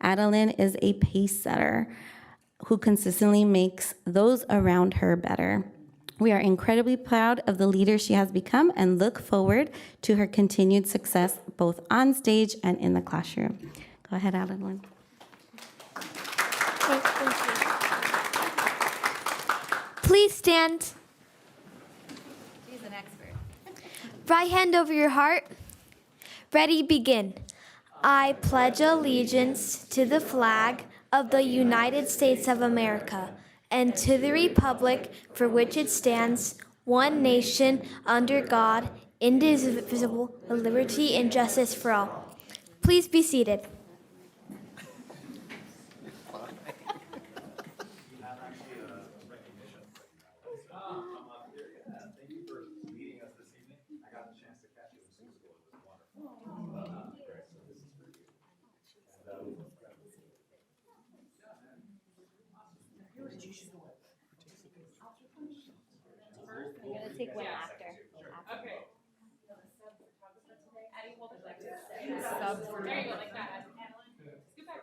Adeline is a pace setter who consistently makes those around her better. We are incredibly proud of the leader she has become and look forward to her continued success both on stage and in the classroom. Go ahead, Adeline. Thank you. Please stand. She's an expert. Right hand over your heart. Ready, begin. I pledge allegiance to the flag of the United States of America and to the republic for which it stands, one nation, under God, indivisible, with liberty and justice for all. Please be seated. I'm going to take one after. Okay. Sub for There you go, like that. Adeline, scoot back.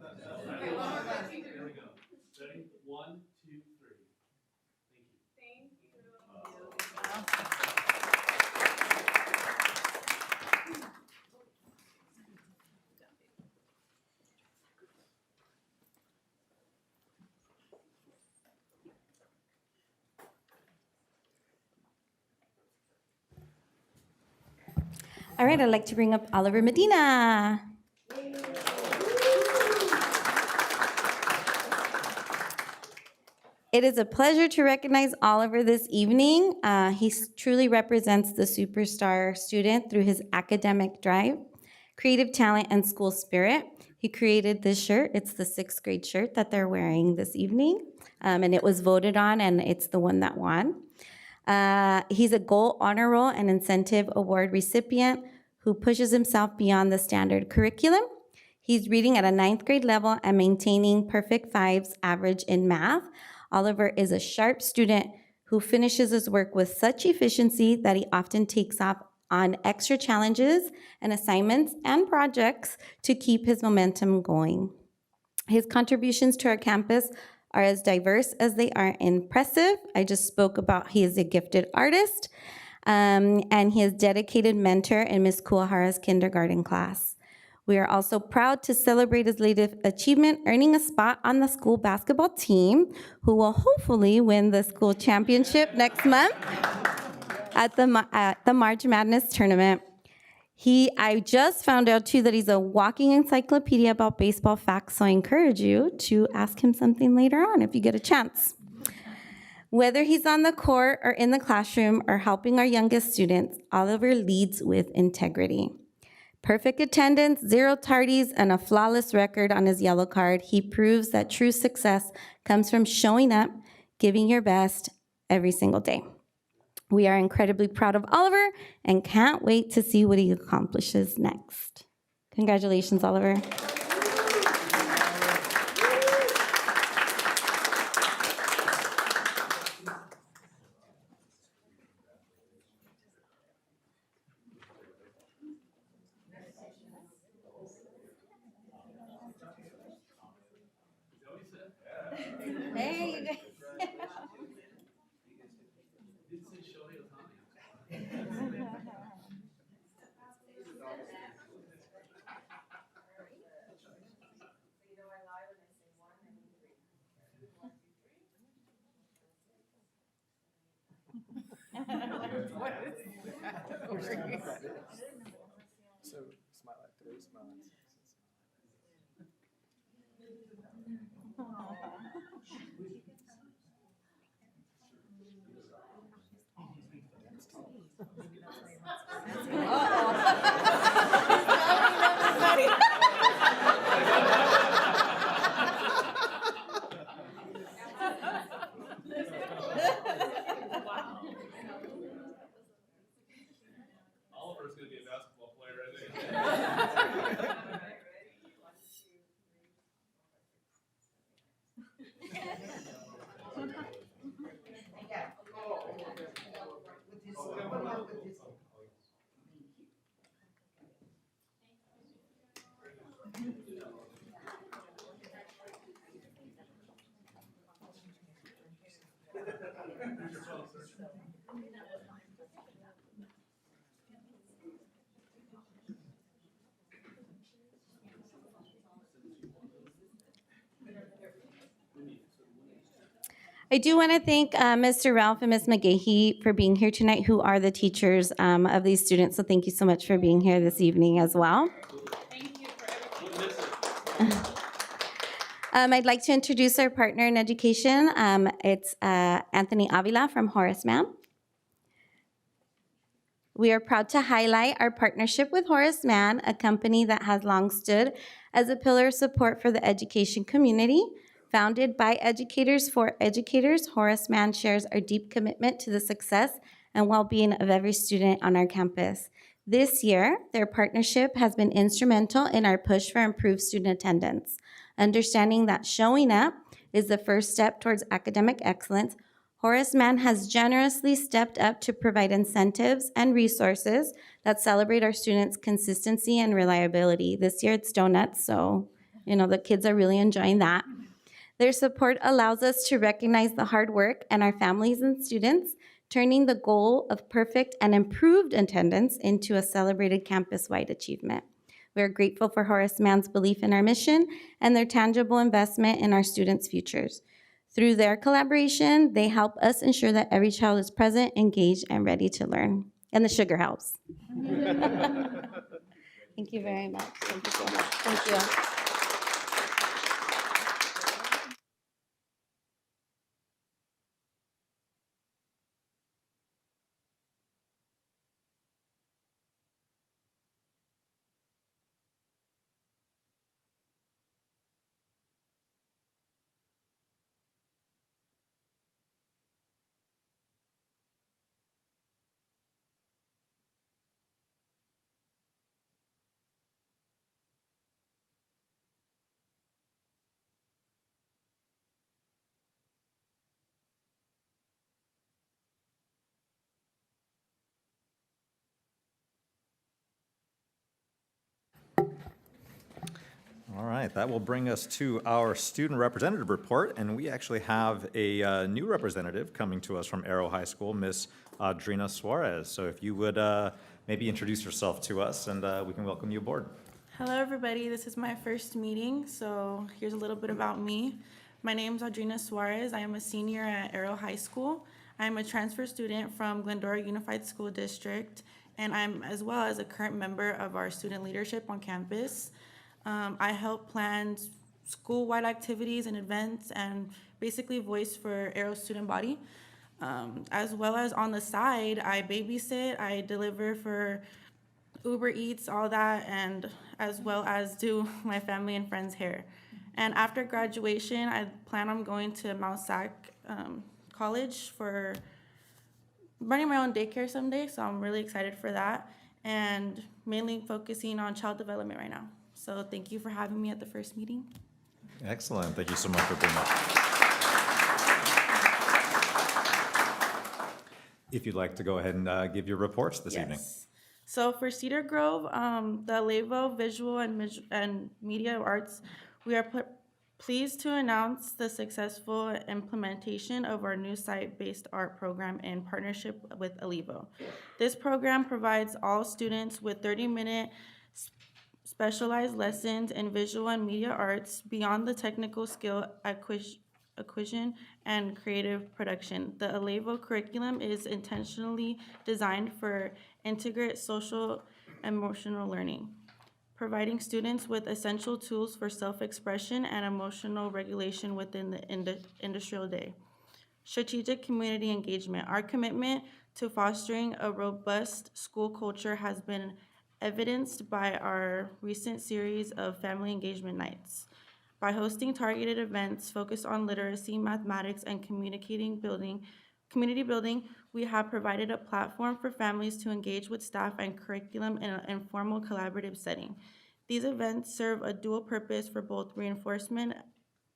Okay, one more time. Here we go. Ready? 1, 2, 3. Thank you. All right, I'd like to bring up Oliver Medina. It is a pleasure to recognize Oliver this evening. He truly represents the superstar student through his academic drive, creative talent, and school spirit. He created this shirt. It's the 6th grade shirt that they're wearing this evening, and it was voted on, and it's the one that won. He's a Gold Honor Roll and Incentive Award recipient who pushes himself beyond the standard curriculum. He's reading at a 9th grade level and maintaining perfect 5s average in math. Oliver is a sharp student who finishes his work with such efficiency that he often takes off on extra challenges and assignments and projects to keep his momentum going. His contributions to our campus are as diverse as they are impressive. I just spoke about he is a gifted artist, and he is a dedicated mentor in Ms. Kuahara's kindergarten class. We are also proud to celebrate his latest achievement, earning a spot on the school basketball team, who will hopefully win the school championship next month at the March Madness tournament. I just found out too that he's a walking encyclopedia about baseball facts, so I encourage you to ask him something later on if you get a chance. Whether he's on the court or in the classroom or helping our youngest students, Oliver leads with integrity. Perfect attendance, 0 tardies, and a flawless record on his yellow card. He proves that true success comes from showing up, giving your best every single day. We are incredibly proud of Oliver and can't wait to see what he accomplishes next. Congratulations, Oliver. Hey, you guys. What is that? So smile at 3, smile at 6. I do want to thank Mr. Ralph and Ms. McGahee for being here tonight, who are the teachers of these students. So thank you so much for being here this evening as well. Thank you for everything. I'd like to introduce our partner in education. It's Anthony Avila from Horace Mann. We are proud to highlight our partnership with Horace Mann, a company that has long stood as a pillar of support for the education community. Founded by educators for educators, Horace Mann shares our deep commitment to the success and well-being of every student on our campus. This year, their partnership has been instrumental in our push for improved student attendance. Understanding that showing up is the first step towards academic excellence, Horace Mann has generously stepped up to provide incentives and resources that celebrate our students' consistency and reliability. This year it's donuts, so the kids are really enjoying that. Their support allows us to recognize the hard work and our families and students, turning the goal of perfect and improved attendance into a celebrated campus-wide achievement. We are grateful for Horace Mann's belief in our mission and their tangible investment in our students' futures. Through their collaboration, they help us ensure that every child is present, engaged, and ready to learn. And the sugar helps. Thank you very much. Thank you so much. Thank you. All right, that will bring us to our student representative report, and we actually have a new representative coming to us from Arrow High School, Miss Audrina Suarez. So if you would maybe introduce yourself to us, and we can welcome you aboard. Hello, everybody. This is my first meeting, so here's a little bit about me. My name is Audrina Suarez. I am a senior at Arrow High School. I am a transfer student from Glendora Unified School District, and I'm as well as a current member of our student leadership on campus. I help plan school-wide activities and events and basically voice for Arrow's student body. As well as on the side, I babysit, I deliver for Uber Eats, all that, and as well as do my family and friends' hair. And after graduation, I plan on going to Mount Sac College for running my own daycare someday, so I'm really excited for that, and mainly focusing on child development right now. So thank you for having me at the first meeting. Excellent. Thank you so much for being here. If you'd like to go ahead and give your reports this evening. So for Cedar Grove, the Levo Visual and Media Arts, we are pleased to announce the successful implementation of our new site-based art program in partnership with Alevo. This program provides all students with 30-minute specialized lessons in visual and media arts beyond the technical skill acquisition and creative production. The Alevo curriculum is intentionally designed for integrate social emotional learning, providing students with essential tools for self-expression and emotional regulation within the industrial day. Strategic community engagement. Our commitment to fostering a robust school culture has been evidenced by our recent series of family engagement nights. By hosting targeted events focused on literacy, mathematics, and community building, we have provided a platform for families to engage with staff and curriculum in an informal collaborative setting. These events serve a dual purpose for both reinforcement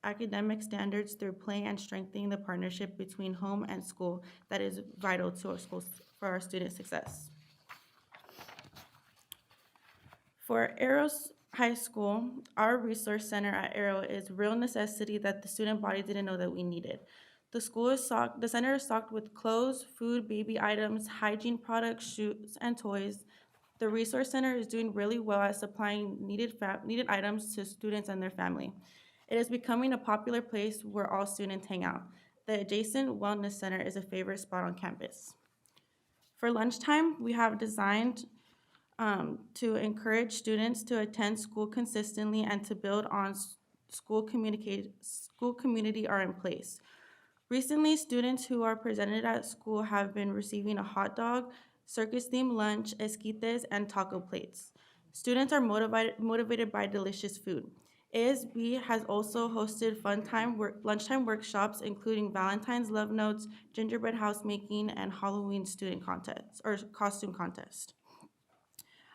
academic standards through play and strengthening the partnership between home and school that is vital to our schools for our student success. For Arrow High School, our resource center at Arrow is real necessity that the student body didn't know that we needed. The center is stocked with clothes, food, baby items, hygiene products, shoes, and toys. The Resource Center is doing really well at supplying needed items to students and their family. It is becoming a popular place where all students hang out. The adjacent Wellness Center is a favorite spot on campus. For lunchtime, we have designed to encourage students to attend school consistently and to build on school community are in place. Recently, students who are presented at school have been receiving a hot dog, circus-themed lunch, esquites, and taco plates. Students are motivated by delicious food. ASB has also hosted lunchtime workshops, including Valentine's love notes, gingerbread house making, and Halloween student contests or costume contest.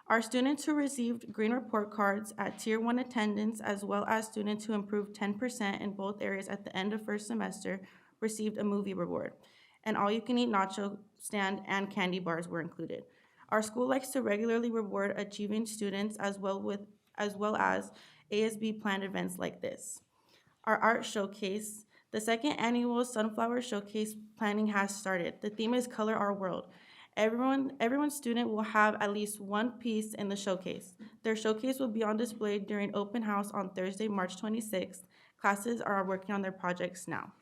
Our students who received green report cards at Tier 1 attendance, as well as students who improved 10% in both areas at the end of first semester, received a movie reward. An all-you-can-eat nacho stand and candy bars were included. Our school likes to regularly reward achieving students as well as ASB planned events like this. Our art showcase, the second annual Sunflower Showcase planning has started. The theme is Color Our World. Every student will have at least one piece in the showcase. Their showcase will be on display during open house on Thursday, March 26th. Classes are working on their projects now.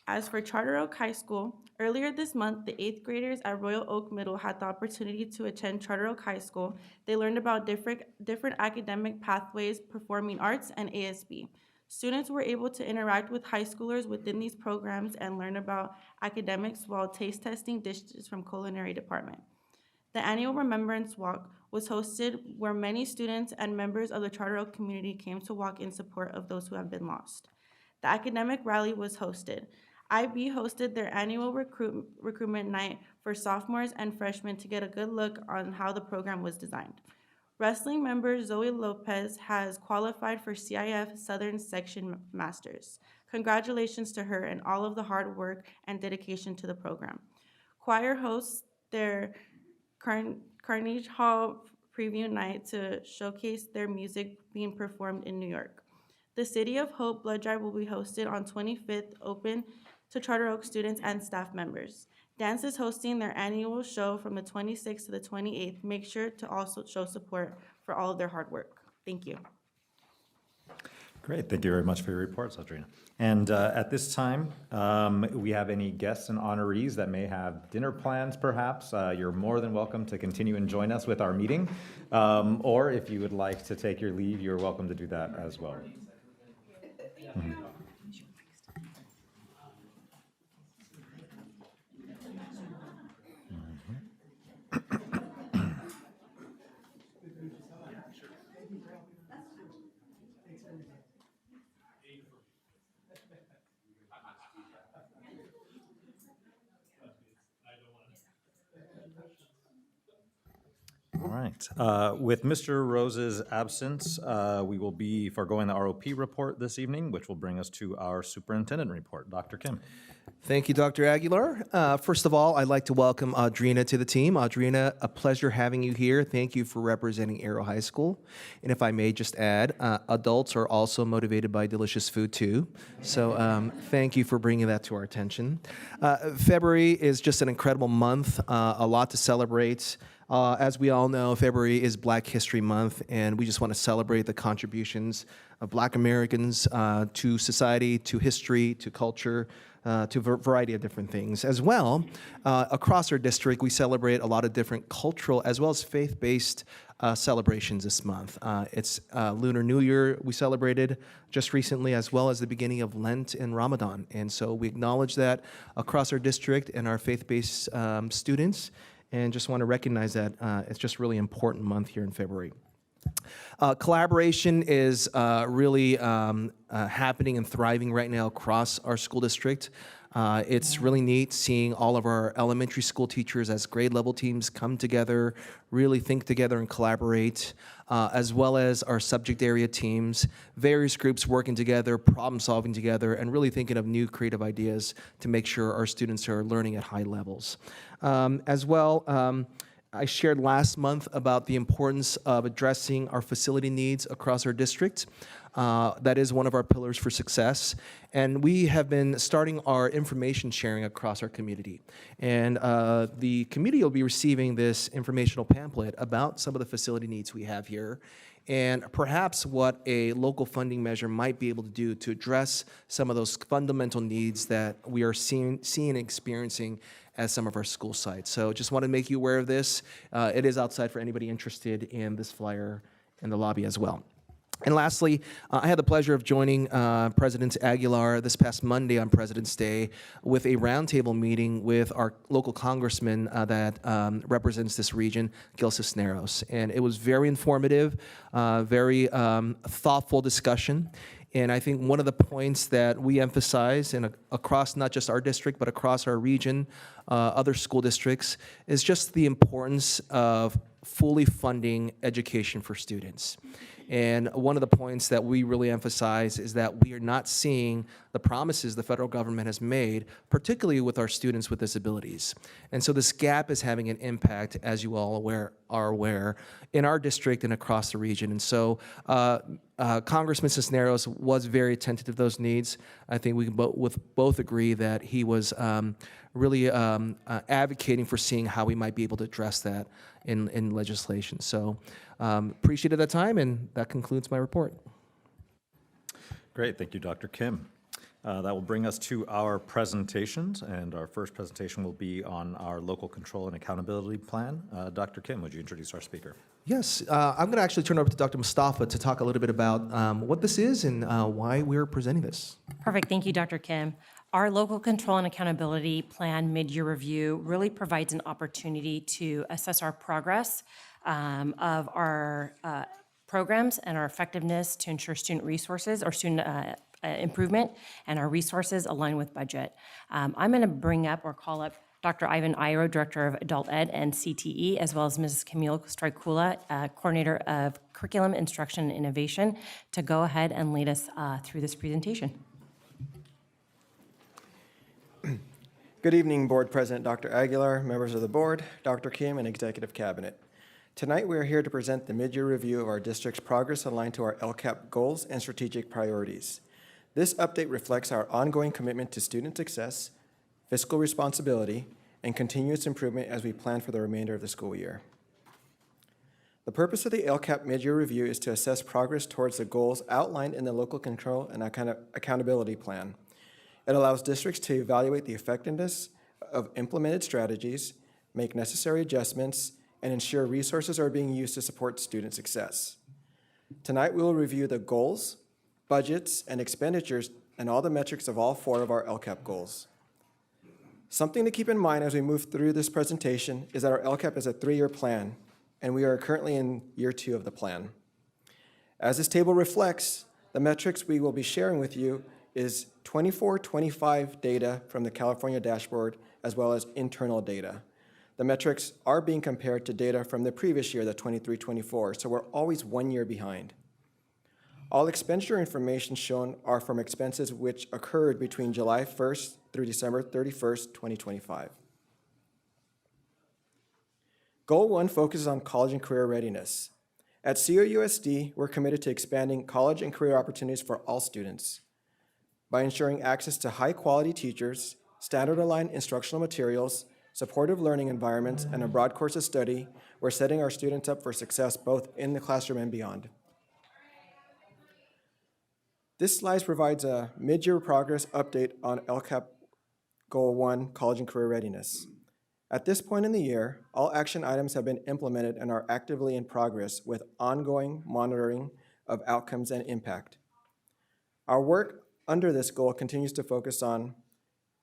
As for Charter Oak High School, earlier this month, the 8th graders at Royal Oak Middle had the opportunity to attend Charter Oak High School. They learned about different academic pathways, performing arts, and ASB. Students were able to interact with high schoolers within these programs and learn about academics while taste testing dishes from culinary department. The annual Remembrance Walk was hosted where many students and members of the Charter Oak community came to walk in support of those who have been lost. The academic rally was hosted. IB hosted their annual recruitment night for sophomores and freshmen to get a good look on how the program was designed. Wrestling member Zoe Lopez has qualified for CIF Southern Section Masters. Congratulations to her and all of the hard work and dedication to the program. Choir hosts their Carnegie Hall preview night to showcase their music being performed in New York. The City of Hope Blood Drive will be hosted on 25th, open to Charter Oak students and staff members. Dance is hosting their annual show from the 26th to the 28th. Make sure to also show support for all of their hard work. Thank you. Great, thank you very much for your reports, Audrina. And at this time, we have any guests and honorees that may have dinner plans, perhaps. You're more than welcome to continue and join us with our meeting. Or if you would like to take your leave, you're welcome to do that as well. Mm-hmm. All right. With Mr. Rose's absence, we will be foregoing the ROP report this evening, which will bring us to our superintendent report. Dr. Kim. Thank you, Dr. Aguilar. First of all, I'd like to welcome Audrina to the team. Audrina, a pleasure having you here. Thank you for representing Arrow High School. And if I may just add, adults are also motivated by delicious food too. So thank you for bringing that to our attention. February is just an incredible month, a lot to celebrate. As we all know, February is Black History Month, and we just want to celebrate the contributions of Black Americans to society, to history, to culture, to a variety of different things. As well, across our district, we celebrate a lot of different cultural as well as faith-based celebrations this month. It's Lunar New Year we celebrated just recently, as well as the beginning of Lent and Ramadan. And so we acknowledge that across our district and our faith-based students, and just want to recognize that it's just really important month here in February. Collaboration is really happening and thriving right now across our school district. It's really neat seeing all of our elementary school teachers as grade level teams come together, really think together and collaborate, as well as our subject area teams, various groups working together, problem solving together, and really thinking of new creative ideas to make sure our students are learning at high levels. As well, I shared last month about the importance of addressing our facility needs across our district. That is one of our pillars for success. And we have been starting our information sharing across our community. And the community will be receiving this informational pamphlet about some of the facility needs we have here, and perhaps what a local funding measure might be able to do to address some of those fundamental needs that we are seeing and experiencing at some of our school sites. So just want to make you aware of this. It is outside for anybody interested in this flyer in the lobby as well. And lastly, I had the pleasure of joining President Aguilar this past Monday on President's Day with a roundtable meeting with our local congressman that represents this region, Gil Cisneros. And it was very informative, very thoughtful discussion. And I think one of the points that we emphasize across not just our district, but across our region, other school districts, is just the importance of fully funding education for students. And one of the points that we really emphasize is that we are not seeing the promises the federal government has made, particularly with our students with disabilities. And so this gap is having an impact, as you all are aware, in our district and across the region. And so Congressman Cisneros was very attentive to those needs. I think we can both agree that he was really advocating for seeing how we might be able to address that in legislation. So appreciated that time, and that concludes my report. Great, thank you, Dr. Kim. That will bring us to our presentations, and our first presentation will be on our local control and accountability plan. Dr. Kim, would you introduce our speaker? Yes, I'm going to actually turn it over to Dr. Mustafa to talk a little bit about what this is and why we're presenting this. Perfect. Thank you, Dr. Kim. Our local control and accountability plan mid-year review really provides an opportunity to assess our progress of our programs and our effectiveness to ensure student resources or student improvement and our resources align with budget. I'm going to bring up or call up Dr. Ivan Iro, Director of Adult Ed and CTE, as well as Mrs. Camille Strykula, Coordinator of Curriculum, Instruction, and Innovation, to go ahead and lead us through this presentation. Good evening, Board President Dr. Aguilar, members of the board, Dr. Kim, and Executive Cabinet. Tonight, we are here to present the mid-year review of our district's progress aligned to our LCAP goals and strategic priorities. This update reflects our ongoing commitment to student success, fiscal responsibility, and continuous improvement as we plan for the remainder of the school year. The purpose of the LCAP mid-year review is to assess progress towards the goals outlined in the local control and accountability plan. It allows districts to evaluate the effectiveness of implemented strategies, make necessary adjustments, and ensure resources are being used to support student success. Tonight, we will review the goals, budgets, and expenditures, and all the metrics of all 4 of our LCAP goals. Something to keep in mind as we move through this presentation is that our LCAP is a 3-year plan, and we are currently in year 2 of the plan. As this table reflects, the metrics we will be sharing with you is 24-25 data from the California dashboard, as well as internal data. The metrics are being compared to data from the previous year, the 23-24, so we're always 1 year behind. All expenditure information shown are from expenses which occurred between July 1st through December 31st, 2025. Goal 1 focuses on college and career readiness. At COUSD, we're committed to expanding college and career opportunities for all students. By ensuring access to high-quality teachers, standard-aligned instructional materials, supportive learning environments, and a broad course of study, we're setting our students up for success both in the classroom and beyond. This slide provides a mid-year progress update on LCAP Goal 1, College and Career Readiness. At this point in the year, all action items have been implemented and are actively in progress with ongoing monitoring of outcomes and impact. Our work under this goal continues to focus on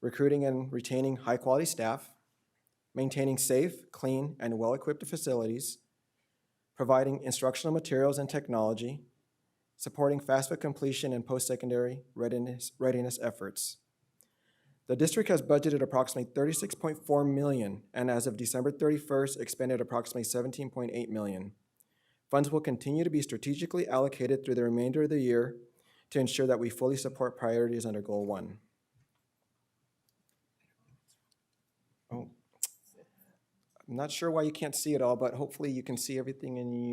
recruiting and retaining high-quality staff, maintaining safe, clean, and well-equipped facilities, providing instructional materials and technology, supporting FAFSA completion and post-secondary readiness efforts. The district has budgeted approximately $36.4 million, and as of December 31st, expended approximately $17.8 million. Funds will continue to be strategically allocated through the remainder of the year to ensure that we fully support priorities under Goal 1. I'm not sure why you can't see it all, but hopefully you can see everything in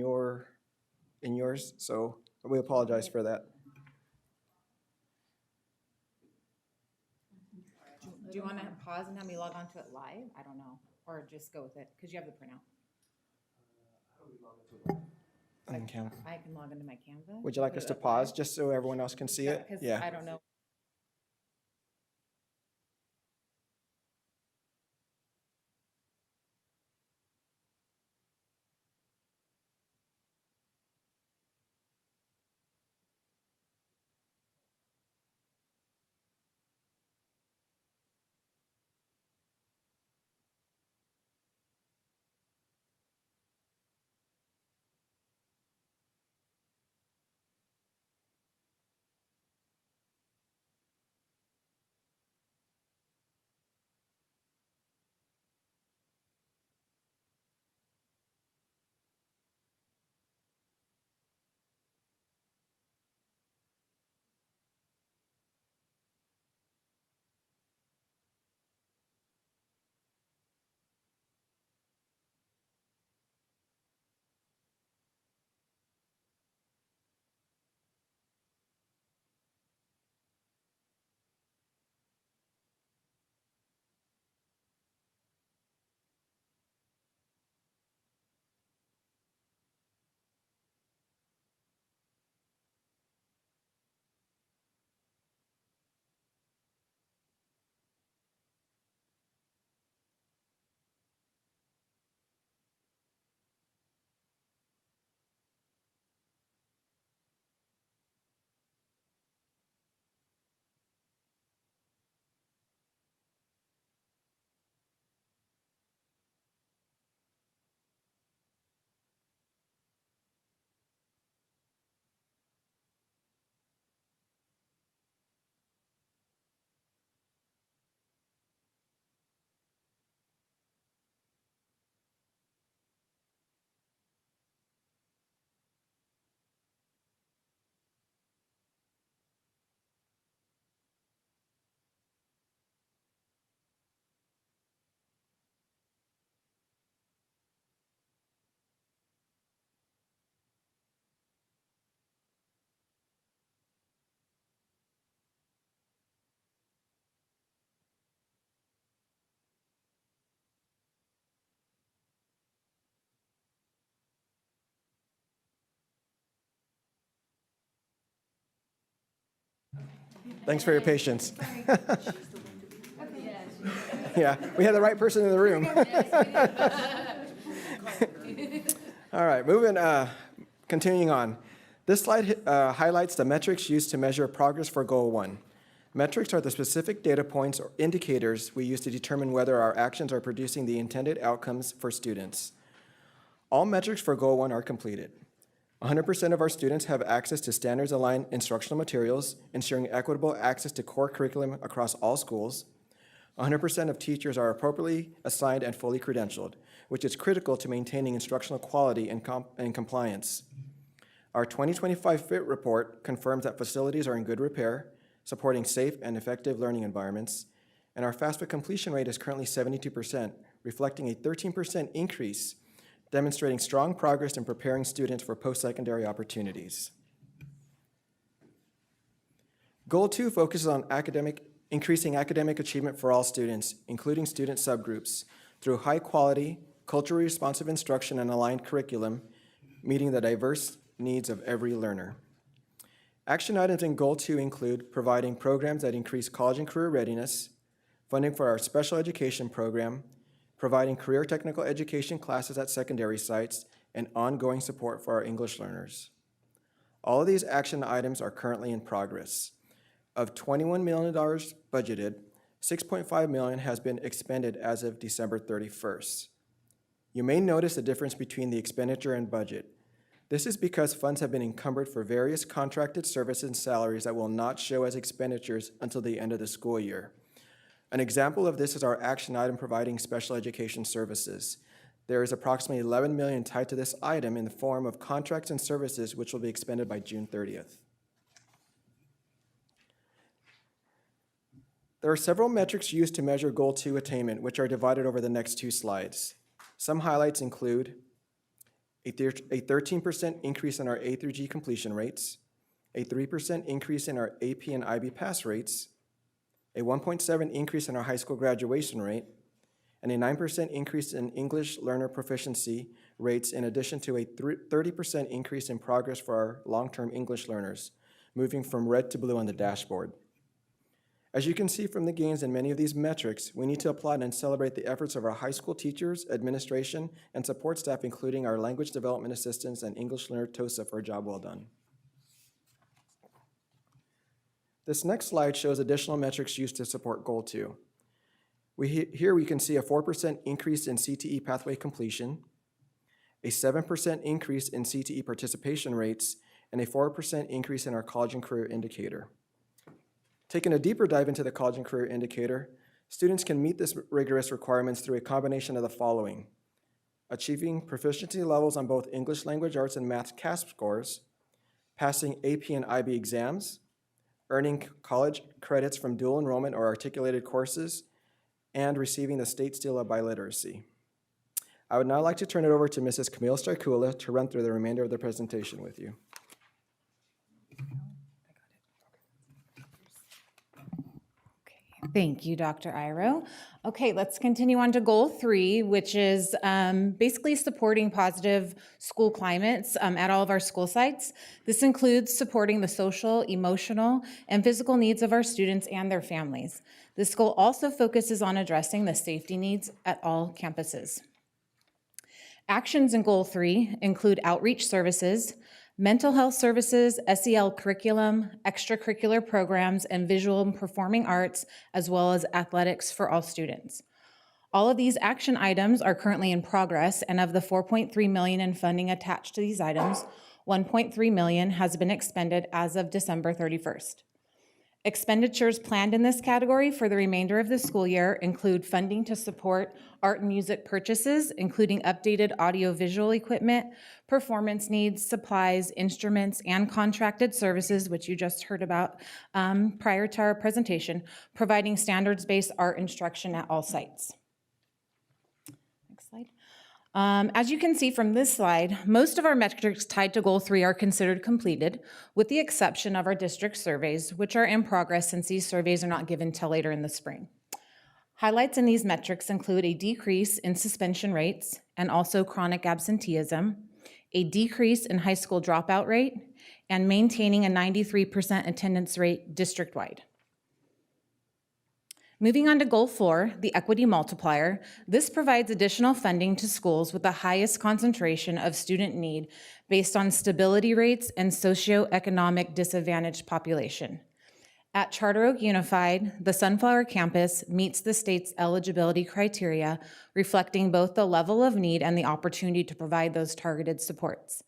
yours, so we apologize for that. Do you want to pause and have me log on to it live? I don't know, or just go with it, because you have the printout. I can log into my Canva. Would you like Put us it to up pause live. just so everyone else can see it? Because Yeah. I don't know. Thanks for your patience. Yeah, we had the right person in the room. All right, continuing on. This slide highlights the metrics used to measure progress for Goal 1. Metrics are the specific data points or indicators we use to determine whether our actions are producing the intended outcomes for students. All metrics for Goal 1 are completed. 100% of our students have access to standards-aligned instructional materials, ensuring equitable access to core curriculum across all schools. 100% of teachers are appropriately assigned and fully credentialed, which is critical to maintaining instructional quality and compliance. Our 2025 FIT report confirms that facilities are in good repair, supporting safe and effective learning environments, and our FAFSA completion rate is currently 72%, reflecting a 13% increase, demonstrating strong progress in preparing students for post-secondary opportunities. Goal 2 focuses on increasing academic achievement for all students, including student subgroups, through high-quality, culturally responsive instruction and aligned curriculum, meeting the diverse needs of every learner. Action items in Goal 2 include providing programs that increase college and career readiness, funding for our special education program, providing career technical education classes at secondary sites, and ongoing support for our English learners. All of these action items are currently in progress. Of $21 million budgeted, $6.5 million has been expended as of December 31st. You may notice a difference between the expenditure and budget. This is because funds have been encumbered for various contracted services and salaries that will not show as expenditures until the end of the school year. An example of this is our action item providing special education services. There is approximately $11 million tied to this item in the form of contracts and services which will be expended by June 30th. There are several metrics used to measure Goal 2 attainment, which are divided over the next two slides. Some highlights include a 13% increase in our A through G completion rates, a 3% increase in our AP and IB pass rates, a 1.7 increase in our high school graduation rate, and a 9% increase in English learner proficiency rates, in addition to a 30% increase in progress for our long-term English learners, moving from red to blue on the dashboard. As you can see from the gains in many of these metrics, we need to applaud and celebrate the efforts of our high school teachers, administration, and support staff, including our language development assistants and English learner TOSA, for a job well done. This next slide shows additional metrics used to support Goal 2. Here we can see a 4% increase in CTE pathway completion, a 7% increase in CTE participation rates, and a 4% increase in our college and career indicator. Taking a deeper dive into the college and career indicator, students can meet this rigorous requirements through a combination of the following: achieving proficiency levels on both English language arts and math CASP scores, passing AP and IB exams, earning college credits from dual enrollment or articulated courses, and receiving the state seal of biliteracy. I would now like to turn it over to Mrs. Camille Starkula to run through the remainder of the presentation with you. Thank you, Dr. Iro. Okay, let's continue on to Goal 3, which is basically supporting positive school climates at all of our school sites. This includes supporting the social, emotional, and physical needs of our students and their families. This goal also focuses on addressing the safety needs at all campuses. Actions in Goal 3 include outreach services, mental health services, SEL curriculum, extracurricular programs, and visual and performing arts, as well as athletics for all students. All of these action items are currently in progress, and of the $4.3 million in funding attached to these items, $1.3 million has been expended as of December 31st. Expenditures planned in this category for the remainder of the school year include funding to support art and music purchases, including updated audio-visual equipment, performance needs, supplies, instruments, and contracted services, which you just heard about prior to our presentation, providing standards-based art instruction at all sites. Next slide. As you can see from this slide, most of our metrics tied to Goal 3 are considered completed, with the exception of our district surveys, which are in progress since these surveys are not given till later in the spring. Highlights in these metrics include a decrease in suspension rates and also chronic absenteeism, a decrease in high school dropout rate, and maintaining a 93% attendance rate district-wide. Moving on to Goal 4, the equity multiplier, this provides additional funding to schools with the highest concentration of student need based on stability rates and socioeconomic disadvantaged population. At Charter Oak Unified, the Sunflower campus meets the state's eligibility criteria, reflecting both the level of need and the opportunity to provide those targeted supports.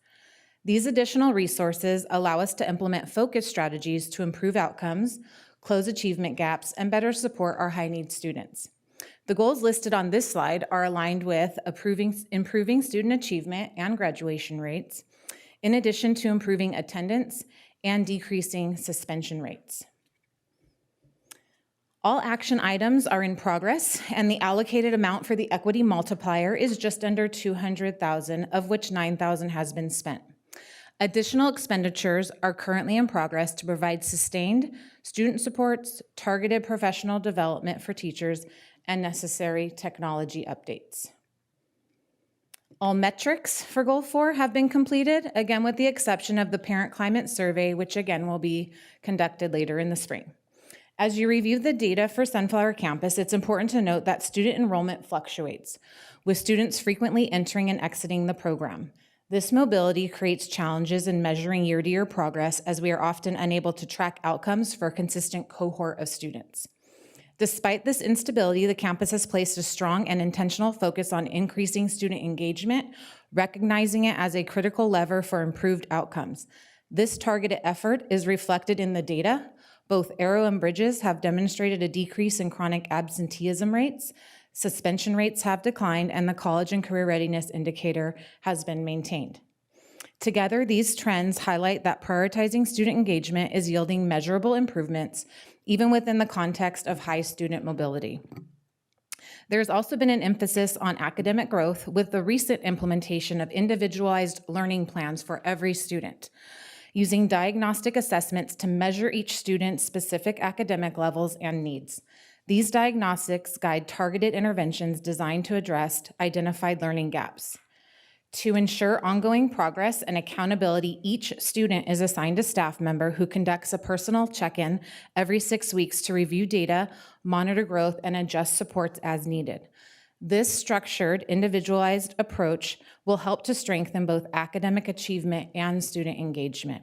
These additional resources allow us to implement focus strategies to improve outcomes, close achievement gaps, and better support our high-need students. The goals listed on this slide are aligned with improving student achievement and graduation rates, in addition to improving attendance and decreasing suspension rates. All action items are in progress, and the allocated amount for the equity multiplier is just under $200,000, of which $9,000 has been spent. Additional expenditures are currently in progress to provide sustained student supports, targeted professional development for teachers, and necessary technology updates. All metrics for Goal 4 have been completed, again with the exception of the parent climate survey, which again will be conducted later in the spring. As you review the data for Sunflower Campus, it's important to note that student enrollment fluctuates, with students frequently entering and exiting the program. This mobility creates challenges in measuring year-to-year progress, as we are often unable to track outcomes for a consistent cohort of students. Despite this instability, the campus has placed a strong and intentional focus on increasing student engagement, recognizing it as a critical lever for improved outcomes. This targeted effort is reflected in the data. Both Arrow and Bridges have demonstrated a decrease in chronic absenteeism rates, suspension rates have declined, and the college and career readiness indicator has been maintained. Together, these trends highlight that prioritizing student engagement is yielding measurable improvements, even within the context of high student mobility. There's also been an emphasis on academic growth with the recent implementation of individualized learning plans for every student, using diagnostic assessments to measure each student's specific academic levels and needs. These diagnostics guide targeted interventions designed to address identified learning gaps. To ensure ongoing progress and accountability, each student is assigned a staff member who conducts a personal check-in every 6 weeks to review data, monitor growth, and adjust supports as needed. This structured, individualized approach will help to strengthen both academic achievement and student engagement.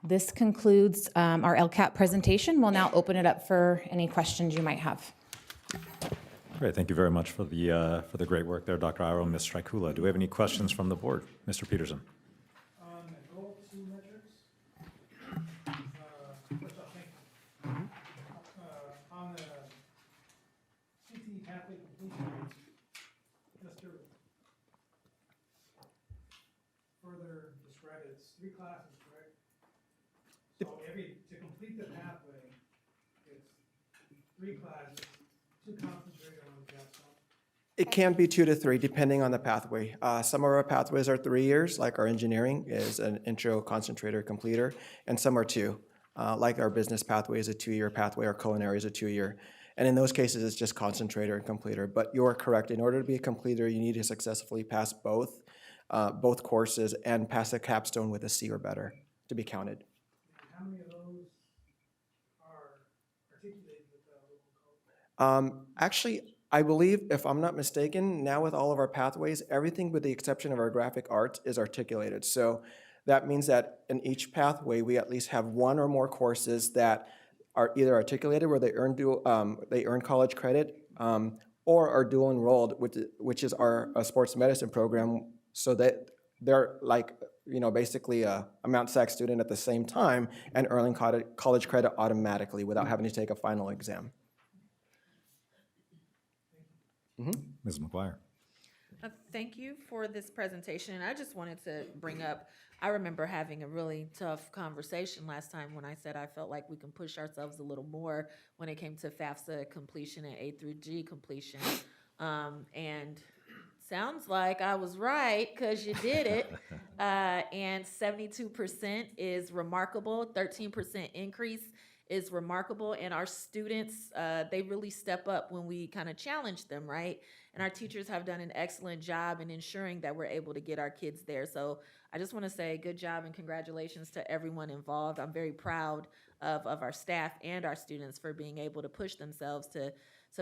This concludes our LCAP presentation. We'll now open it up for any questions you might have. Great, thank you very much for the great work there, Dr. Iro and Ms. Strikula. Do we have any questions from the board? Mr. Peterson. On the goal 2 metrics, first off, thank you. On the CTE pathway completion rates, just to further describe it, it's 3 classes, correct? So to complete the pathway, it's 3 classes, 2 concentrated on the capstone. It can be 2 to 3, depending on the pathway. Some of our pathways are 3 years, like our engineering is an intro, concentrator, completer, and some are 2. Like our business pathway is a 2-year pathway, our culinary is a 2-year. And in those cases, it's just concentrator and completer. But you're correct, in order to be a completer, you need to successfully pass both courses and pass a capstone with a C or better to be counted. How many of those are articulated with the local code? Actually, I believe, if I'm not mistaken, now with all of our pathways, everything with the exception of our graphic arts is articulated. So that means that in each pathway, we at least have 1 or more courses that are either articulated where they earn college credit, or are dual enrolled, which is our sports medicine program, so that they're like, basically a Mount SAC student at the same time and earning college credit automatically without having to take a final exam. Ms. McGuire. Thank you for this presentation. And I just wanted to bring up, I remember having a really tough conversation last time when I said I felt like we can push ourselves a little more when it came to FAFSA completion and A through G completion. And sounds like I was right, because you did it. And 72% is remarkable, 13% increase is remarkable, and our students, they really step up when we kind of challenge them, right? And our teachers have done an excellent job in ensuring that we're able to get our kids there. So I just want to say good job and congratulations to everyone involved. I'm very proud of our staff and our students for being able to push themselves to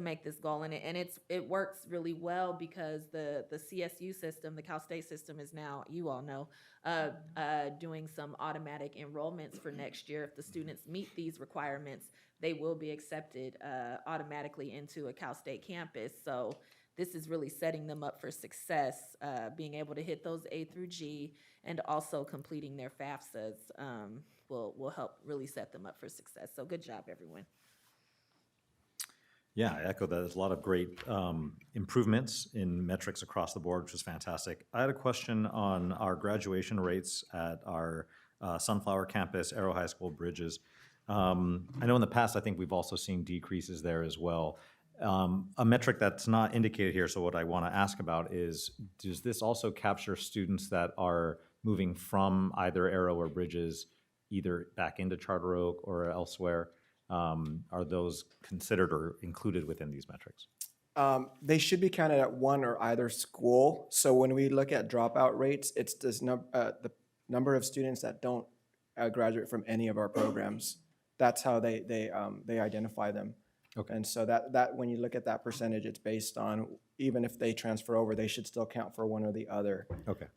make this goal. And it works really well because the CSU system, the Cal State system, is now, you all know, doing some automatic enrollments for next year. If the students meet these requirements, they will be accepted automatically into a Cal State campus. So this is really setting them up for success, being able to hit those A through G, and also completing their FAFSAs will help really set them up for success. So good job, everyone. Yeah, I echo that. There's a lot of great improvements in metrics across the board, which is fantastic. I had a question on our graduation rates at our Sunflower campus, Arrow High School, Bridges. I know in the past, I think we've also seen decreases there as well. A metric that's not indicated here, so what I want to ask about is, does this also capture students that are moving from either Arrow or Bridges, either back into Charter Oak or elsewhere? Are those considered or included within these metrics? They should be counted at one or either school. So when we look at dropout rates, it's the number of students that don't graduate from any of our programs. That's how they identify them. Okay. And so that when you look at that percentage, it's based on, even if they transfer over, they should still count for one or the other. Okay.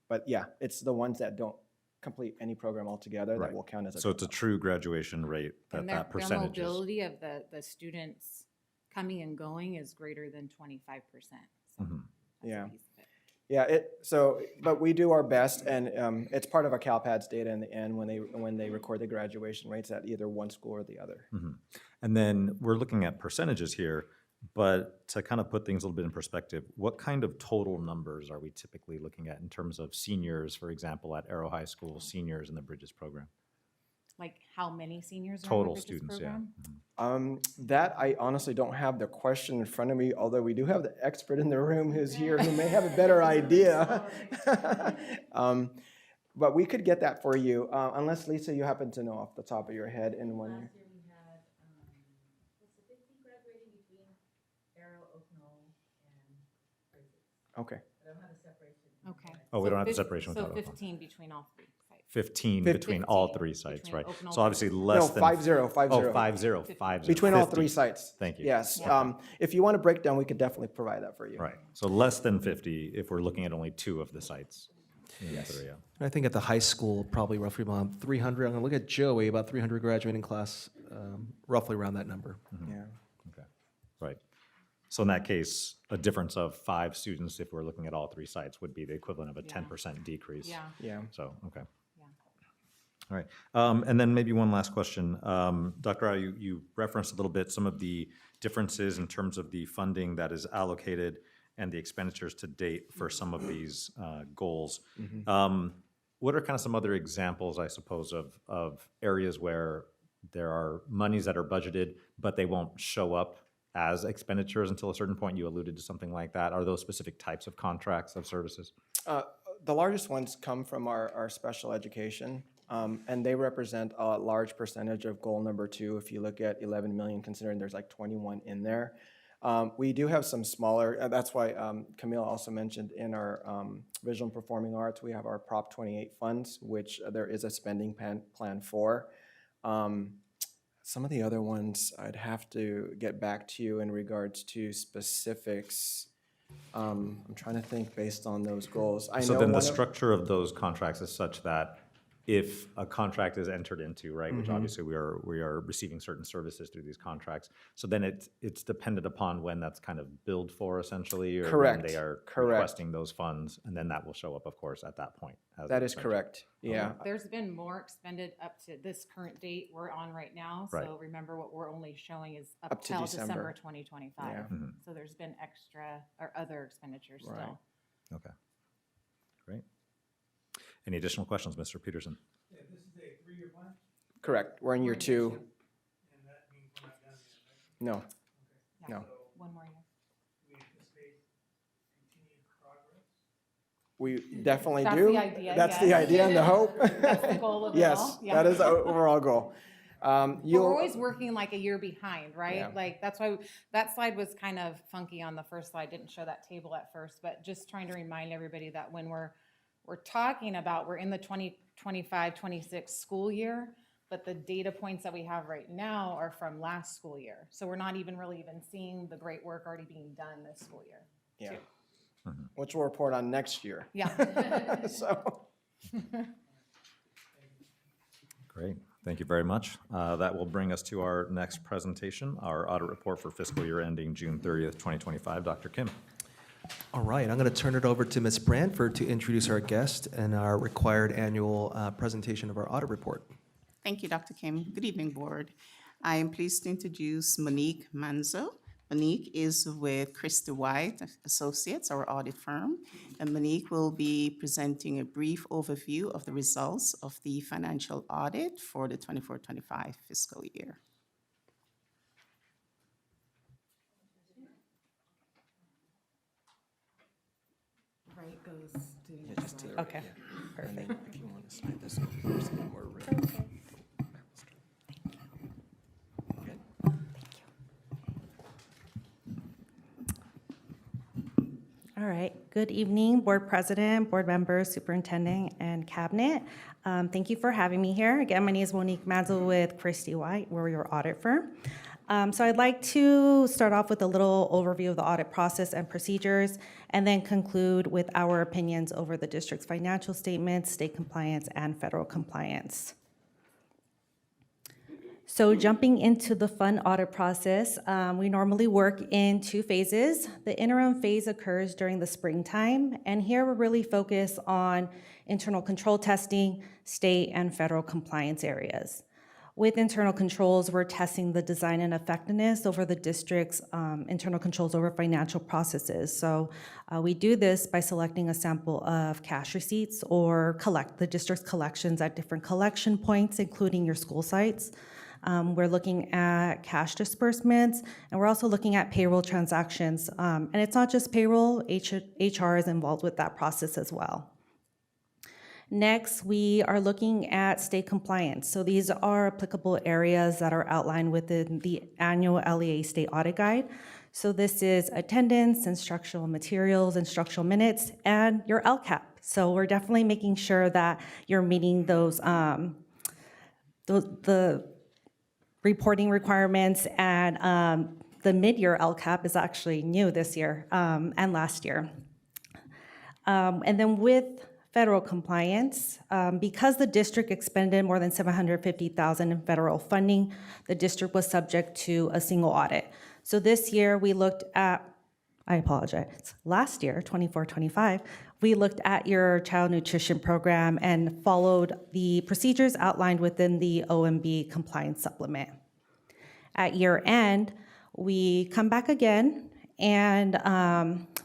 But yeah, it's the ones that don't complete any program altogether that will count as a So it's a true graduation rate, And that percentage their is. mobility of the students coming and going is greater than 25%. So Mhm. that's a Yeah. piece of it. Yeah, but we do our best, and it's part of a CalPADS data in the end when they record the graduation rates at either one school or the other. And then we're looking at percentages here, but to kind of put things a little bit in perspective, what kind of total numbers are we typically looking at in terms of seniors, for example, at Arrow High School, seniors in the Bridges program? like how many seniors are in the Total Bridges students, yeah. program? That I honestly don't have the question in front of me, although we do have the expert in the room who's here who may have a better idea. But we could get that for you, unless Lisa, you happen to know off the top of your head in 1 year. we had, was the 50 graduating between Arrow, Oak Knoll, and Bridges? Okay. I don't have the separation. Okay. Oh, we So don't have the fif- separation with So Oak Knoll. 15 between all three sites. 15 between all 3 sites, between right? Oak Knoll So obviously and- less No, than. 50, 50. Oh, 50, 50. Between all 50. 3 sites. Thank you. Yes. Yeah. If you want a breakdown, we could definitely provide that for you. Right, so less than 50 if we're looking at only 2 of the sites. Yes. And I think at the high school, probably roughly around 300. I'm going to look at Joey, about 300 graduating class, roughly around that number. Yeah. Okay, right. So in that case, a difference of 5 students, if we're looking at all 3 sites, would be the equivalent of a 10% decrease. Yeah. Yeah. So, okay. Yeah. All right. And then maybe one last question. Dr. Rao, you referenced a little bit some of the differences in terms of the funding that is allocated and the expenditures to date for some of these goals. What are kind of some other examples, I suppose, of areas where there are monies that are budgeted, but they won't show up as expenditures until a certain point? You alluded to something like that. Are those specific types of contracts of services? The largest ones come from our special education, and they represent a large percentage of goal number 2. If you look at 11 million, considering there's like 21 in there. We do have some smaller, that's why Camille also mentioned in our visual and performing arts, we have our Prop 28 funds, which there is a spending plan for. Some of the other ones, I'd have to get back to you in regards to specifics. I'm trying to think based on those goals. I So know then the one of- structure of those contracts is such that if a contract is entered into, right, which obviously we are receiving certain services through these contracts, so then it's dependent upon when that's kind of billed for essentially, or Correct, when they are correct. requesting those funds, and then that will show up, of course, at that point. as That an is expenditure. correct, yeah. There's been more expended up to this current date we're on right now. Right. So remember what we're only showing is Up up to till December. December 2025. Yeah. So there's been extra or other expenditures Right. still. Okay, great. Any additional questions, Mr. Peterson? Yeah, this is a 3-year plan, Correct, we're in year 2. and that means we're not done yet, right? No, Yeah. no. So One more year. we anticipate continued progress. We definitely That's do. the idea, That's the yes. idea and the hope. That's the goal of it Yes, all, yeah. that is the overall goal. But You'll, we're always working like a year behind, right? Yeah. Like, that's why, that slide was kind of funky on the first slide, didn't show that table at first, but just trying to remind everybody that when we're talking about, we're in the 2025-26 school year, but the data points that we have right now are from last school year. So we're not even really even seeing the great work already being done this school year. yeah, which we'll report on next year. Yeah. So, Great, thank you very much. That will bring us to our next presentation, our audit report for fiscal year ending June 30th, 2025. Dr. Kim. All right, I'm going to turn it over to Ms. Branford to introduce our guest and our required annual presentation of our audit report. Thank you, Dr. Kim. Good evening, Board. I am pleased to introduce Monique Manzo. Monique is with Christy White Associates, our audit firm, and Monique will be presenting a brief overview of the results of the financial audit for the 24-25 fiscal year. Right, goes to. okay, perfect. If you want to slide this over, so that more room. All right, good evening, Board President, Board members, Superintendent, and Cabinet. Thank you for having me here. Again, my name is Monique Manzel with Christy White. We're your audit firm. So I'd like to start off with a little overview of the audit process and procedures, and then conclude with our opinions over the district's financial statements, state compliance, and federal compliance. So jumping into the fund audit process, we normally work in 2 phases. The interim phase occurs during the springtime, and here we're really focused on internal control testing, state and federal compliance areas. With internal controls, we're testing the design and effectiveness over the district's internal controls over financial processes. So we do this by selecting a sample of cash receipts or the district's collections at different collection points, including your school sites. We're looking at cash disbursements, and we're also looking at payroll transactions. And it's not just payroll, HR is involved with that process as well. Next, we are looking at state compliance. So these are applicable areas that are outlined within the annual LEA State Audit Guide. So this is attendance, instructional materials, instructional minutes, and your LCAP. So we're definitely making sure that you're meeting those the reporting requirements, and the mid-year LCAP is actually new this year and last year. And then with federal compliance, because the district expended more than $750,000 in federal funding, the district was subject to a single audit. So this year we looked at, I apologize, last year, 24-25, we looked at your child nutrition program and followed the procedures outlined within the OMB compliance supplement. At year end, we come back again, and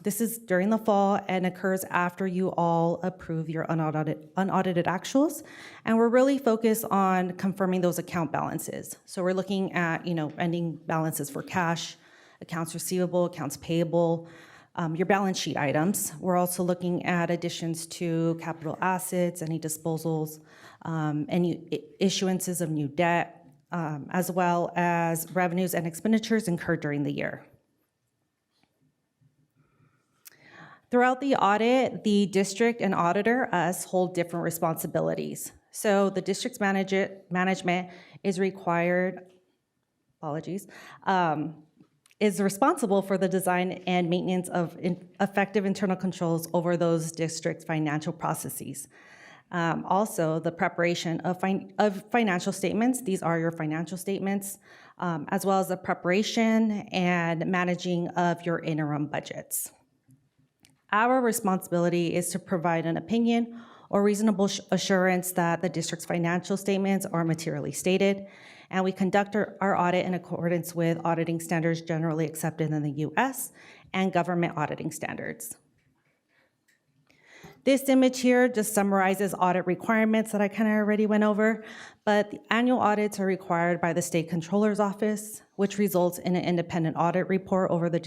this is during the fall and occurs after you all approve your unaudited actuals. And we're really focused on confirming those account balances. So we're looking at, ending balances for cash, accounts receivable, accounts payable, your balance sheet items. We're also looking at additions to capital assets, any disposals, any issuances of new debt, as well as revenues and expenditures incurred during the year. Throughout the audit, the district and auditor, us, hold different responsibilities. So the district's management is required, is responsible for the design and maintenance of effective internal controls over those district's financial processes. Also, the preparation of financial statements, these are your financial statements, as well as the preparation and managing of your interim budgets. Our responsibility is to provide an opinion or reasonable assurance that the district's financial statements are materially stated, and we conduct our audit in accordance with auditing standards generally accepted in the US and government auditing standards. This image here just summarizes audit requirements that I kind of already went over, but the annual audits are required by the State Controller's Office, which results in an independent audit report over the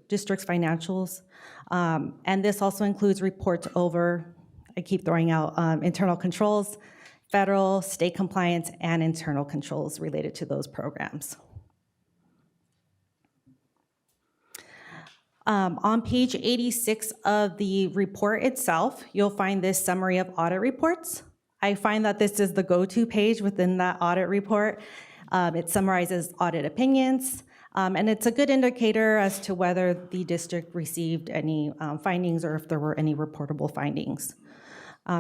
district's financials. And this also includes reports over, I keep throwing out, internal controls, federal, state compliance, and internal controls related to those programs. On page 86 of the report itself, you'll find this summary of audit reports. I find that this is the go-to page within that audit report. It summarizes audit opinions, and it's a good indicator as to whether the district received any findings or if there were any reportable findings.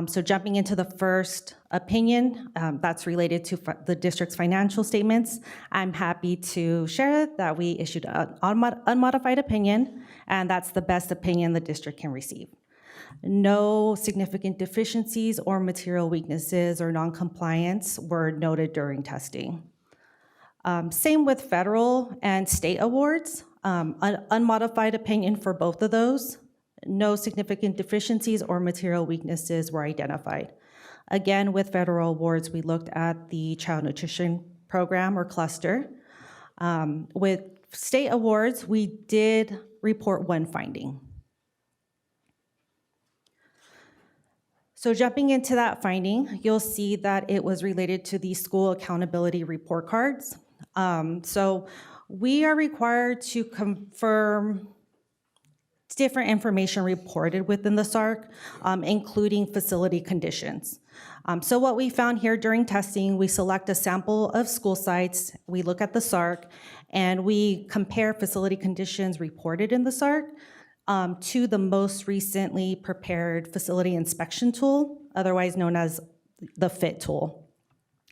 So jumping into the first opinion, that's related to the district's financial statements, I'm happy to share that we issued an unmodified opinion, and that's the best opinion the district can receive. No significant deficiencies or material weaknesses or non-compliance were noted during testing. Same with federal and state awards, an unmodified opinion for both of those. No significant deficiencies or material weaknesses were identified. Again, with federal awards, we looked at the child nutrition program or cluster. With state awards, we did report one finding. So jumping into that finding, you'll see that it was related to the school accountability report cards. So we are required to confirm different information reported within the SARC, including facility conditions. So what we found here during testing, we select a sample of school sites, we look at the SARC, and we compare facility conditions reported in the SARC to the most recently prepared facility inspection tool, otherwise known as the FIT tool.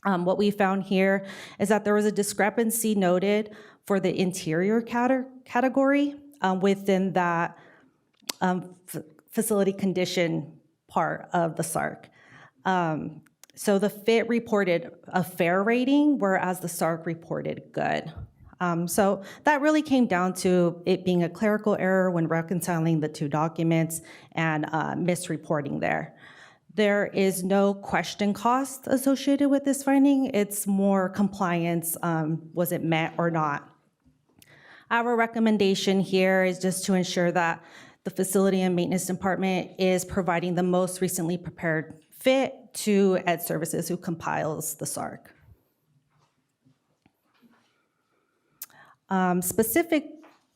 What we found here is that there was a discrepancy noted for the interior category within that facility condition part of the SARC. So the FIT reported a fair rating, whereas the SARC reported good. So that really came down to it being a clerical error when reconciling the two documents and misreporting there. There is no question cost associated with this finding. It's more compliance, was it met or not? Our recommendation here is just to ensure that the facility and maintenance department is providing the most recently prepared fit to Ed Services, who compiles the SARC. Specific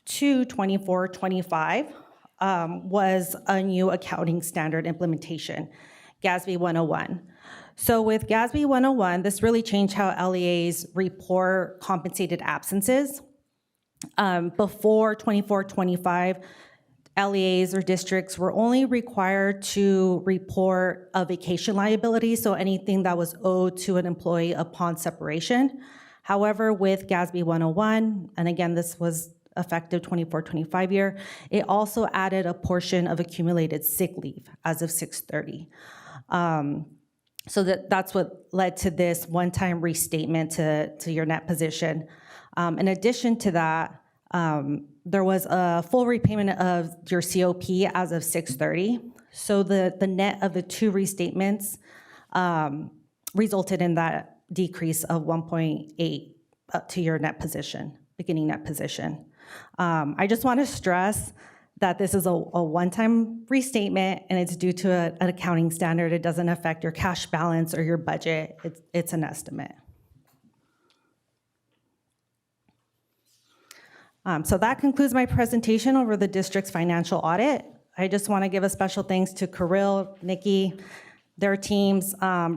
to 24-25 was a new accounting standard implementation, GASB 101. So with GASB 101, this really changed how LEAs report compensated absences. Before 24-25, LEAs or districts were only required to report a vacation liability, so anything that was owed to an employee upon separation. However, with GASB 101, and again, this was effective 24-25 year, it also added a portion of accumulated sick leave as of 6/30. So that's what led to this one-time restatement to your net position. In addition to that, there was a full repayment of your COP as of 6/30. So the net of the two restatements resulted in that decrease of 1.8 to your net position, beginning net position. I just want to stress that this is a one-time restatement and it's due to an accounting standard. It doesn't affect your cash balance or your budget. It's an estimate. So that concludes my presentation over the district's financial audit. I just want to give a special thanks to Kirill, Nikki, their teams,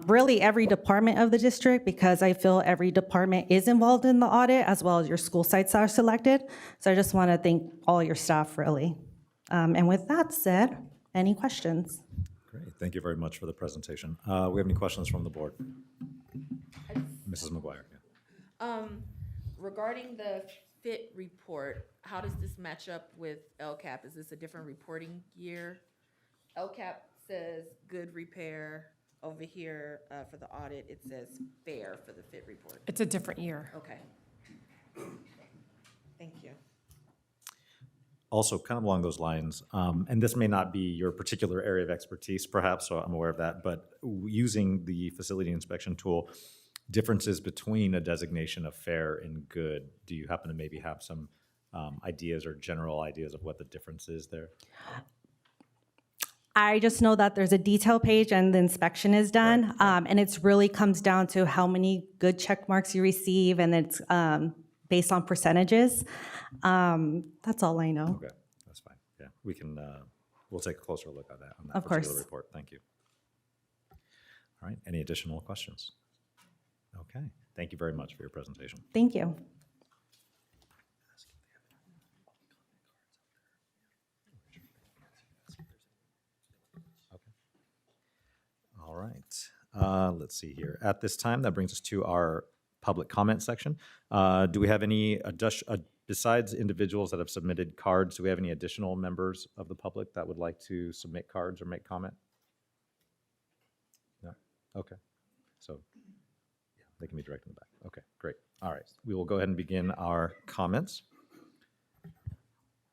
really every department of the district, because I feel every department is involved in the audit as well as your school sites are selected. So I just want to thank all your staff, really. And with that said, any questions? Great, thank you very much for the presentation. We have any questions from the board? Mrs. McGuire. Yeah. Regarding the FIT report, how does this match up with LCAP? Is this a different reporting year? LCAP says good repair. Over here, for the audit, it says fair for the FIT report. It's a different year. Okay. Thank you. Also, kind of along those lines, and this may not be your particular area of expertise, perhaps, so I'm aware of that, but using the facility inspection tool, differences between a designation of fair and good, do you happen to maybe have some ideas or general ideas of what the difference is there? I just know that there's a detail page and the inspection is done, and it really comes down to how many good check marks you receive, and it's based on percentages. That's all I know. Okay, that's fine. Yeah, we can, we'll take a closer look at that on that Of course. particular report. Thank you. All right, any additional questions? Okay, thank you very much for your presentation. Thank you. All right, let's see here. At this time, that brings us to our public comment section. Do we have any, besides individuals that have submitted cards, do we have any additional members of the public that would like to submit cards or make comment? No? Okay, so yeah, they can be directed in the back. Okay, great. All right, we will go ahead and begin our comments.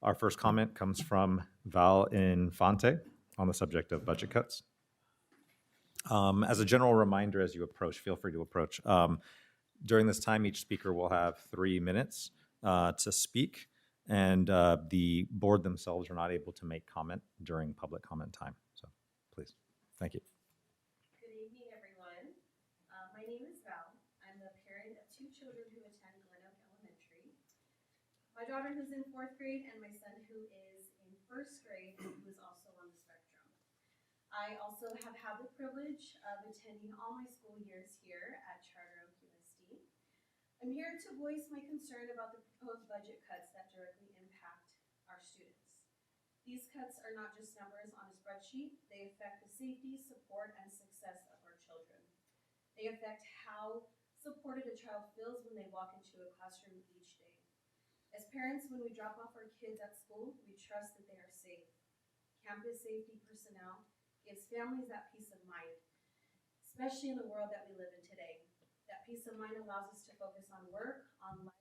Our first comment comes from Val Infante on the subject of budget cuts. As a general reminder, as you approach, feel free to approach. During this time, each speaker will have 3 minutes to speak, and the board themselves are not able to make comment during public comment time. So please, thank you. Good evening, everyone. My name is Val. I'm the parent of 2 children who attend Glen Oak Elementary. My daughter who's in 4th grade and my son who is in 1st grade, who is also on the spectrum. I also have had the privilege of attending all my school years here at Charter Oak USD. I'm here to voice my concern about the proposed budget cuts that directly impact our students. These cuts are not just numbers on a spreadsheet, they affect the safety, support, and success of our children. They affect how supported a child feels when they walk into a classroom each day. As parents, when we drop off our kids at school, we trust that they are safe. Campus safety personnel gives families that peace of mind. especially in the world that we live in today. That peace of mind allows us to focus on work, on life,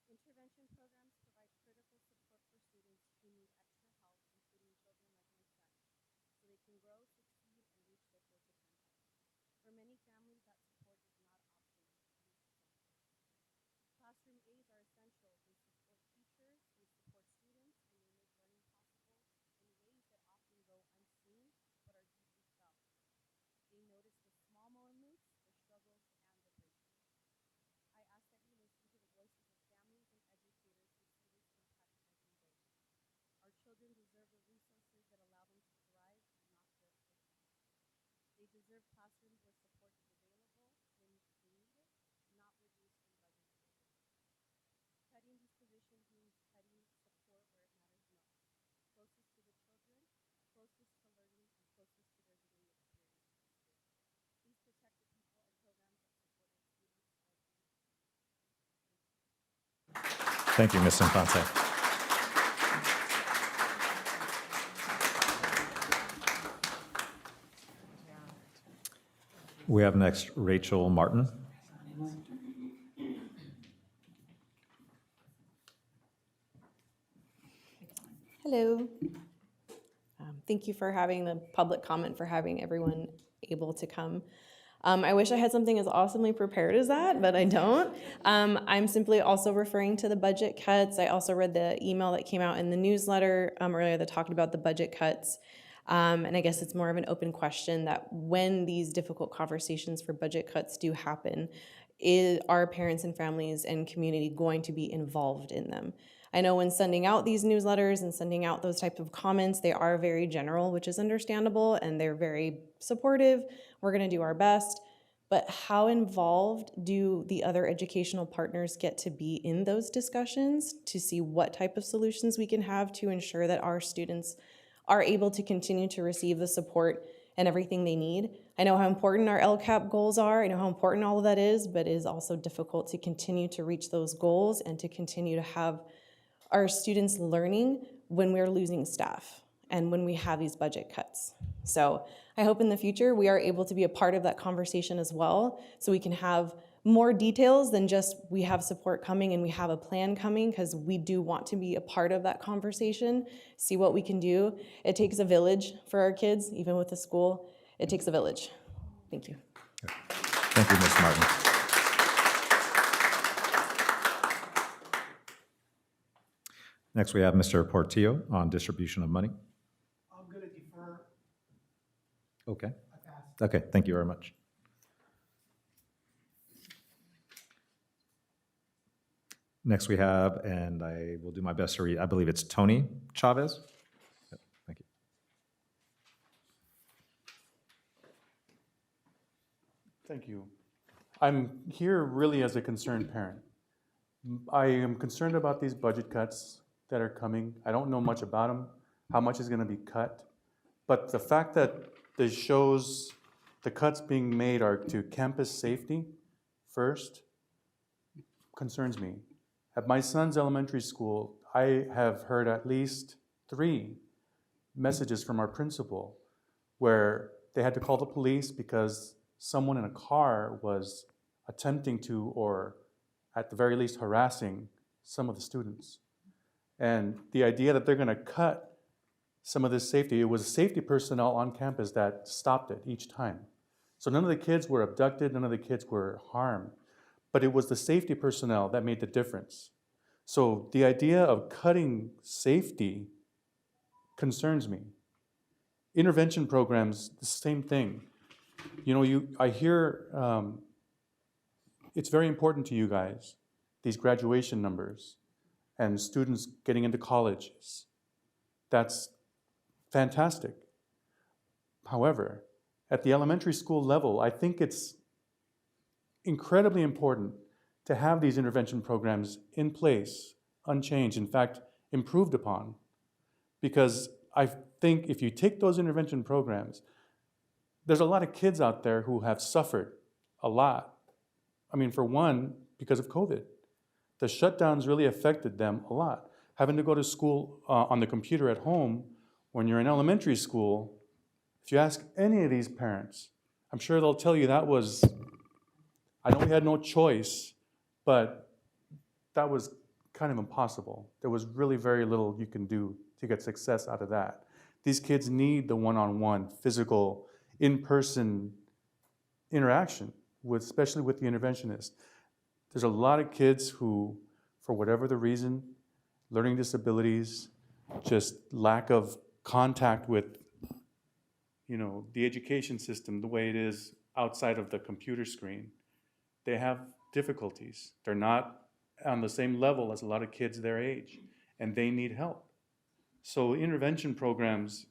knowing our children are protected. Intervention programs provide critical support for students who need extra help, including children like my son, so they can grow, succeed, and reach their full potential. For many families, that support is not optional, it is essential. Classroom aides are essential. They support teachers, they support students, and they make learning possible in ways that often go unseen but are deeply felt. They notice the small moments, the struggles, and the breakthroughs. I ask that you listen to the voices of families and educators who see this impact every day. Our children deserve the resources that allow them to thrive, not just succeed. They deserve classrooms where support is available when they need it, not reduced when budgets get bigger. Cutting these positions means cutting support where it matters most, closest to the children, closest to learning, and closest to their daily experiences. Please protect the people and programs that support our students every day. Thank you, Ms. Infante. We have next Rachel Martin. Hello. Thank you for having the public comment, for having everyone able to come. I wish I had something as awesomely prepared as that, but I don't. I'm simply also referring to the budget cuts. I also read the email that came out in the newsletter earlier that talked about the budget cuts. And I guess it's more of an open question that when these difficult conversations for budget cuts do happen, are parents and families and community going to be involved in them? I know when sending out these newsletters and sending out those type of comments, they are very general, which is understandable, and they're very supportive. We're gonna do our best. But how involved do the other educational partners get to be in those discussions to see what type of solutions we can have to ensure that our students are able to continue to receive the support and everything they need? I know how important our LCAP goals are. I know how important all of that is, but it is also difficult to continue to reach those goals and to continue to have our students learning when we're losing staff and when we have these budget cuts. So I hope in the future we are able to be a part of that conversation as well, so we can have more details than just we have support coming and we have a plan coming, because we do want to be a part of that conversation, see what we can do. It takes a village for our kids, even with the school. It takes a village. Thank you. Thank you, Ms. Martin. Next, we have Mr. Portillo on distribution of money. I'm going to defer. Okay. I pass. Okay, thank you very much. Next we have, and I will do my best to read, I believe it's Tony Chavez. Yep, thank you. Thank you. I'm here really as a concerned parent. I am concerned about these budget cuts that are coming. I don't know much about them, how much is going to be cut. But the fact that this shows the cuts being made are to campus safety first concerns me. At my son's elementary school, I have heard at least 3 messages from our principal where they had to call the police because someone in a car was attempting to, or at the very least harassing, some of the students. And the idea that they're going to cut some of this safety, it was safety personnel on campus that stopped it each time. So none of the kids were abducted, none of the kids were harmed, but it was the safety personnel that made the difference. So the idea of cutting safety concerns me. Intervention programs, the same thing. You know, I hear it's very important to you guys, these graduation numbers and students getting into colleges. That's fantastic. However, at the elementary school level, I think it's incredibly important to have these intervention programs in place, unchanged, in fact, improved upon. Because I think if you take those intervention programs, there's a lot of kids out there who have suffered a lot. I mean, for one, because of COVID. The shutdowns really affected them a lot. Having to go to school on the computer at home when you're in elementary school If you ask any of these parents, I'm sure they'll tell you that was, I know we had no choice, but that was kind of impossible. There was really very little you can do to get success out of that. These kids need the one-on-one, physical, in-person interaction, especially with the interventionist. There's a lot of kids who, for whatever the reason, learning disabilities, just lack of contact with, the education system, the way it is outside of the computer screen, they have difficulties. They're not on the same level as a lot of kids their age, and they need help. So intervention programs,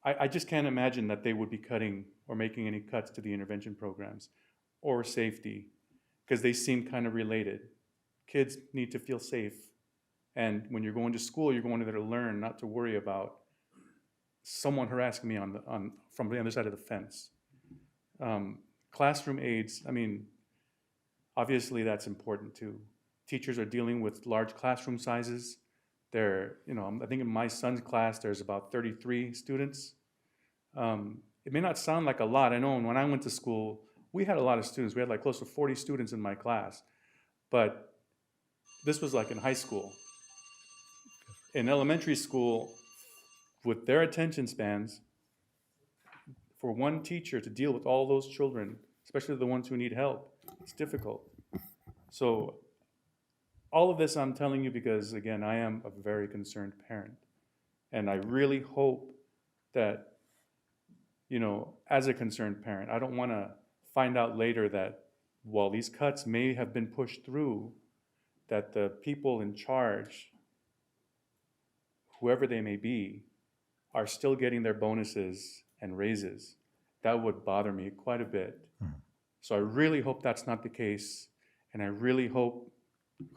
I just can't imagine that they would be cutting or making any cuts to the intervention programs or safety, because they seem kind of related. Kids need to feel safe. And when you're going to school, you're going there to learn, not to worry about someone harassing me from the other side of the fence. Classroom aids, obviously that's important too. Teachers are dealing with large classroom sizes. I think in my son's class, there's about 33 students. It may not sound like a lot. I know when I went to school, we had a lot of students. We had like close to 40 students in my class. But this was like in high school. In elementary school, with their attention spans, for one teacher to deal with all those children, especially the ones who need help, it's difficult. So all of this I'm telling you because, again, I am a very concerned parent. And I really hope that, as a concerned parent, I don't want to find out later that while these cuts may have been pushed through, that the people in charge, whoever they may be, are still getting their bonuses and raises. That would bother me quite a bit. So I really hope that's not the case. And I really hope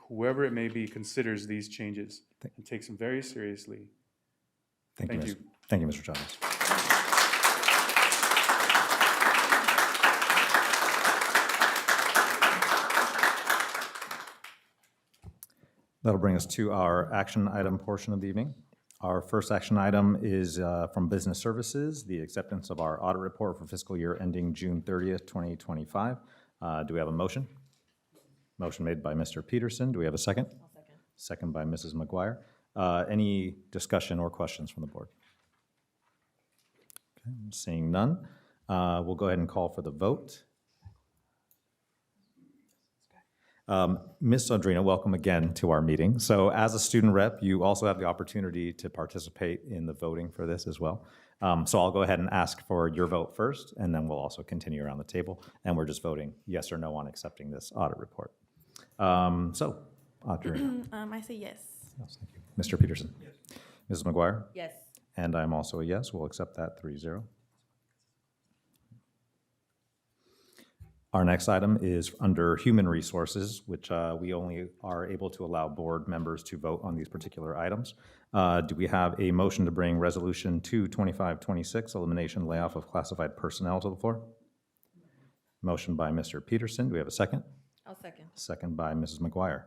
whoever it may be considers these changes and takes them very seriously. Thank you. Thank you, Mr. Chavez. That'll bring us to our action item portion of the evening. Our first action item is from Business Services, the acceptance of our audit report for fiscal year ending June 30th, 2025. Do we have a motion? Motion made by Mr. Peterson. Do we have a second? I'll second. Second by Mrs. McGuire. Any discussion or questions from the board? Okay, seeing none, we'll go ahead and call for the vote. Ms. Sandrina, welcome again to our meeting. So as a student rep, you also have the opportunity to participate in the voting for this as well. So I'll go ahead and ask for your vote first, and then we'll also continue around the table, and we're just voting yes or no on accepting this audit report. So, Audrey. I say yes. Yes, thank you. Mr. Peterson? Yes. Mrs. McGuire? Yes. And I'm also a yes. We'll accept that 3-0. Our next item is under Human Resources, which we only are able to allow board members to vote on these particular items. Do we have a motion to bring Resolution 22526, elimination layoff of classified personnel, to the floor? Motion by Mr. Peterson. Do we have a second? I'll second. Second by Mrs. McGuire.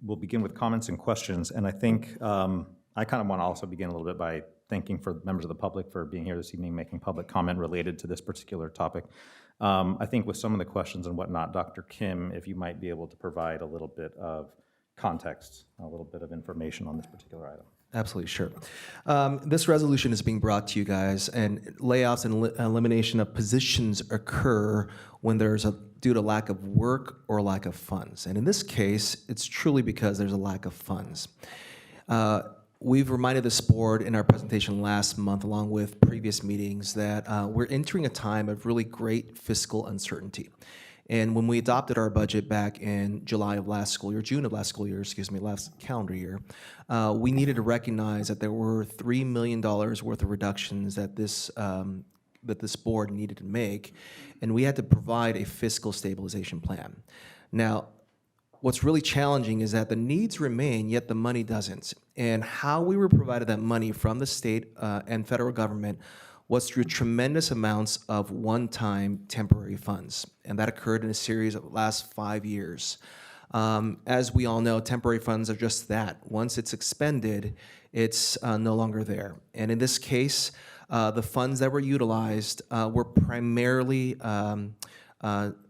We'll begin with comments and questions, and I think I kind of want to also begin a little bit by thanking for members of the public for being here this evening, making public comment related to this particular topic. I think with some of the questions and whatnot, Dr. Kim, if you might be able to provide a little bit of context, a little bit of information on this particular item. Absolutely, sure. This resolution is being brought to you guys, and layoffs and elimination of positions occur when there's due to lack of work or lack of funds. And in this case, it's truly because there's a lack of funds. We've reminded this board in our presentation last month, along with previous meetings, that we're entering a time of really great fiscal uncertainty. And when we adopted our budget back in July of last school year, June of last school year, last calendar year, we needed to recognize that there were $3 million worth of reductions that this board needed to make, and we had to provide a fiscal stabilization plan. Now, what's really challenging is that the needs remain, yet the money doesn't. And how we were provided that money from the state and federal government was through tremendous amounts of one-time temporary funds. And that occurred in a series of the last 5 years. As we all know, temporary funds are just that. Once it's expended, it's no longer there. And in this case, the funds that were utilized were primarily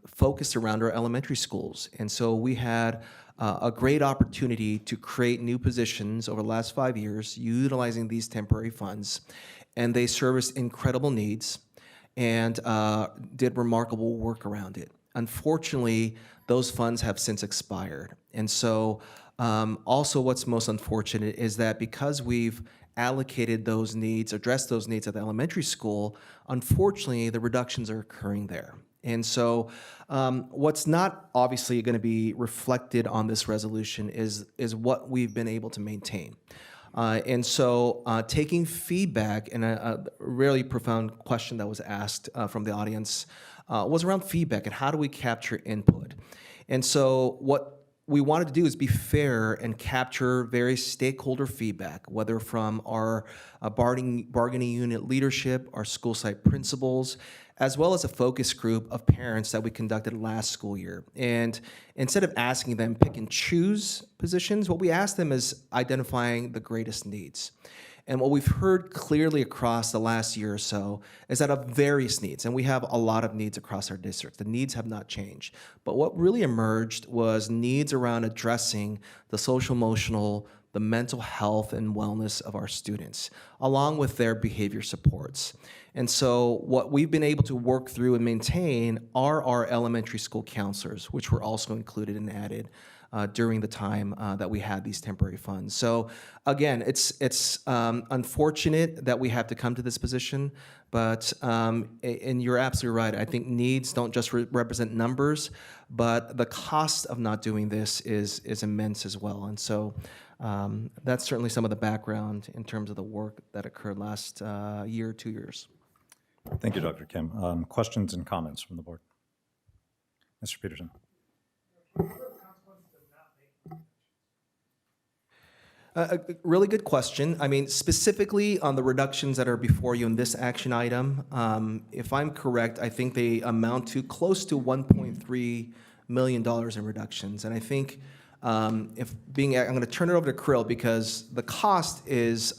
focused around our elementary schools. And so we had a great opportunity to create new positions over the last 5 years utilizing these temporary funds. And they serviced incredible needs and did remarkable work around it. Unfortunately, those funds have since expired. And so also what's most unfortunate is that because we've allocated those needs, addressed those needs at the elementary school, unfortunately, the reductions are occurring there. And so what's not obviously going to be reflected on this resolution is what we've been able to maintain. And so taking feedback, and a really profound question that was asked from the audience was around feedback and how do we capture input. And so what we wanted to do is be fair and capture various stakeholder feedback, whether from our bargaining unit leadership, our school site principals, as well as a focus group of parents that we conducted last school year. And instead of asking them pick and choose positions, what we asked them is identifying the greatest needs. And what we've heard clearly across the last year or so is that of various needs, and we have a lot of needs across our district. The needs have not changed. But what really emerged was needs around addressing the social emotional, the mental health and wellness of our students, along with their behavior supports. And so what we've been able to work through and maintain are our elementary school counselors, which were also included and added during the time that we had these temporary funds. So again, it's unfortunate that we have to come to this position, but and you're absolutely right. I think needs don't just represent numbers, but the cost of not doing this is immense as well. And so that's certainly some of the background in terms of the work that occurred last year, 2 years. Thank you, Dr. Kim. Questions and comments from the board? Mr. Peterson. A really good question. I mean, specifically on the reductions that are before you in this action item, if I'm correct, I think they amount to close to $1.3 million in reductions. And I think I'm going to turn it over to Krill because the cost is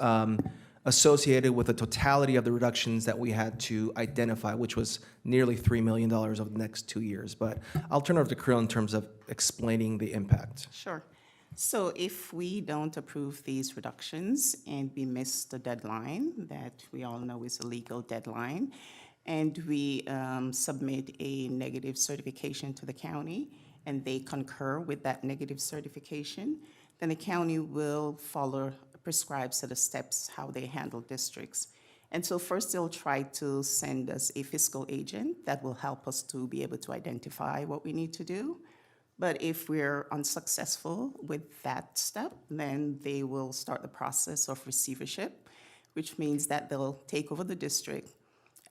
associated with the totality of the reductions that we had to identify, which was nearly $3 million over the next 2 years. But I'll turn it over to Krill in terms of explaining the impact. Sure. So if we don't approve these reductions and we miss the deadline that we all know is a legal deadline, and we submit a negative certification to the county and they concur with that negative certification, then the county will follow a prescribed set of steps how they handle districts. And so first they'll try to send us a fiscal agent that will help us to be able to identify what we need to do. But if we're unsuccessful with that step, then they will start the process of receivership, which means that they'll take over the district.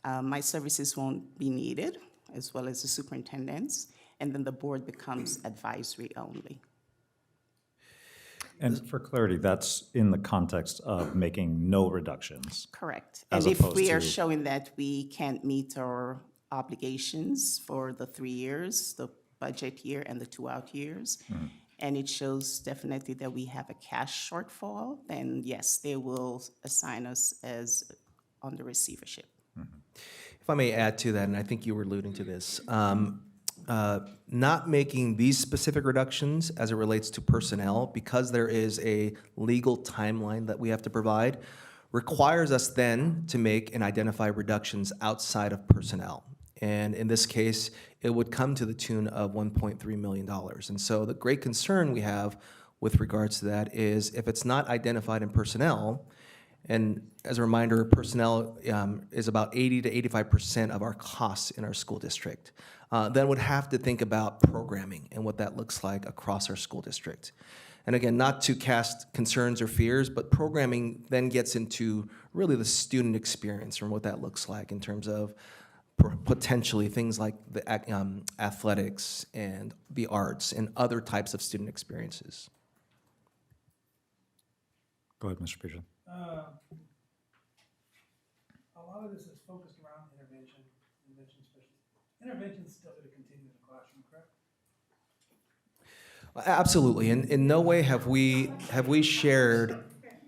My services won't be needed, as well as the superintendent's, and then the board becomes advisory only. And for clarity, that's in the context of making no reductions. Correct. As And if opposed we are to- showing that we can't meet our obligations for the 3 years, the budget year and the 2 out years, and it shows definitely that we have a cash shortfall, then yes, they will assign us as under receivership. If I may add to that, and I think you were alluding to this, not making these specific reductions as it relates to personnel, because there is a legal timeline that we have to provide, requires us then to make and identify reductions outside of personnel. And in this case, it would come to the tune of $1.3 million. And so the great concern we have with regards to that is if it's not identified in personnel, and as a reminder, personnel is about 80 to 85% of our costs in our school district, then would have to think about programming and what that looks like across our school district. And again, not to cast concerns or fears, but programming then gets into really the student experience and what that looks like in terms of potentially things like the athletics and the arts and other types of student experiences. Go ahead, Mr. Peterson. A lot of this is focused around intervention specialists. Intervention's still going to continue in the classroom, correct? Absolutely. In no way have we shared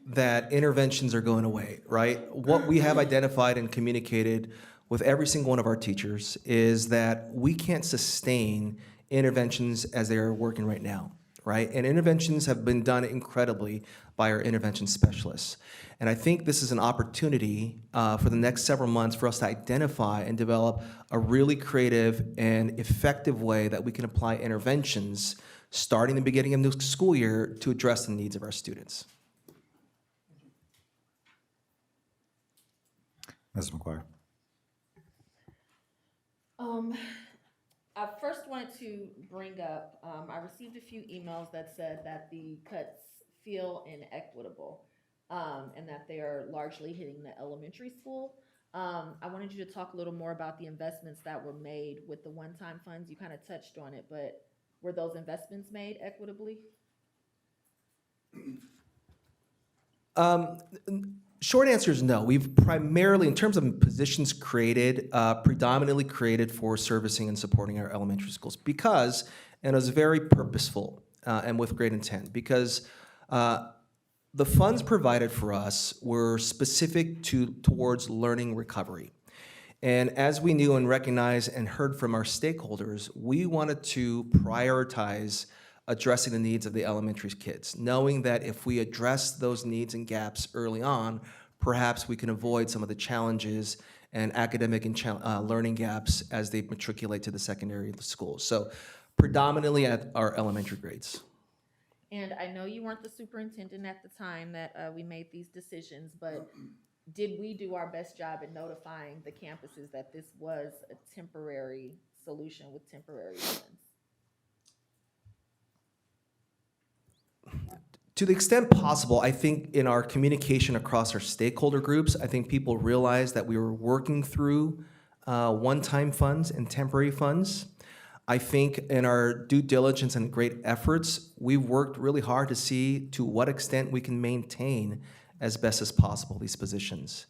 that interventions are going away, right? What we have identified and communicated with every single one of our teachers is that we can't sustain interventions as they are working right now, right? And interventions have been done incredibly by our intervention specialists. And I think this is an opportunity for the next several months for us to identify and develop a really creative and effective way that we can apply interventions starting the beginning of the school year to address the needs of our students. Ms. McGuire. I first wanted to bring up, I received a few emails that said that the cuts feel inequitable, and that they are largely hitting the elementary school. I wanted you to talk a little more about the investments that were made with the one-time funds. You kind of touched on it, but were those investments made equitably? Short answer is no. We've primarily, in terms of positions created, predominantly created for servicing and supporting our elementary schools because, and it was very purposeful and with great intent, because the funds provided for us were specific towards learning recovery. And as we knew and recognized and heard from our stakeholders, we wanted to prioritize addressing the needs of the elementary kids, knowing that if we address those needs and gaps early on, perhaps we can avoid some of the challenges and academic and learning gaps as they matriculate to the secondary schools. So predominantly at our elementary grades. And I know you weren't the superintendent at the time that we made these decisions, but did we do our best job in notifying the campuses that this was a temporary solution with temporary funds? To the extent possible, I think in our communication across our stakeholder groups, I think people realized that we were working through one-time funds and temporary funds. I think in our due diligence and great efforts, we've worked really hard to see to what extent we can maintain as best as possible these positions.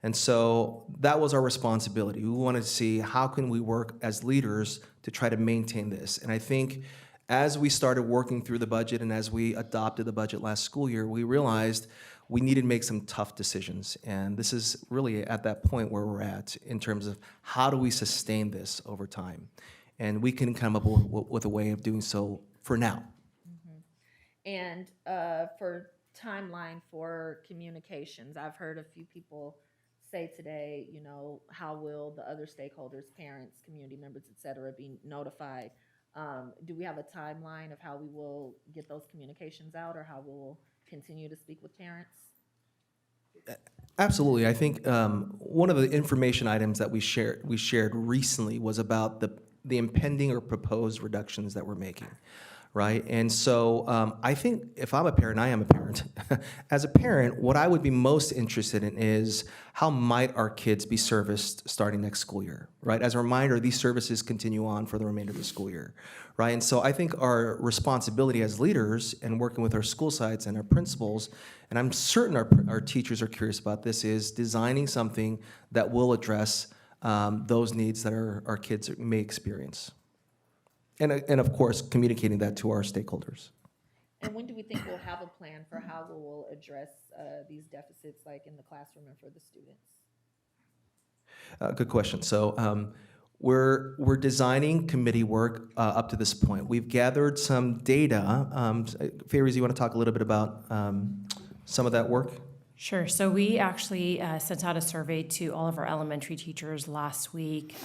And so that was our responsibility. We wanted to see how can we work as leaders to try to maintain this. And I think as we started working through the budget and as we adopted the budget last school year, we realized we needed to make some tough decisions. And this is really at that point where we're at in terms of how do we sustain this over time. And we can come up with a way of doing so for now. And for timeline for communications, I've heard a few people say today, you know, how will the other stakeholders, parents, community members, et cetera, be notified? Do we have a timeline of how we will get those communications out or how we'll continue to speak with parents? Absolutely. I think one of the information items that we shared recently was about the impending or proposed reductions that we're making, right? And so I think if I'm a parent, I am a parent. As a parent, what I would be most interested in is how might our kids be serviced starting next school year, right? As a reminder, these services continue on for the remainder of the school year, right? And so I think our responsibility as leaders and working with our school sites and our principals, and I'm certain our teachers are curious about this, is designing something that will address those needs that our kids may experience. And of course, communicating that to our stakeholders. And when do we think we'll have a plan for how we will address these deficits, like in the classroom and for the students? Good question. So we're designing committee work up to this point. We've gathered some data. Fairies, you want to talk a little bit about some of that work? Sure. So we actually sent out a survey to all of our elementary teachers last week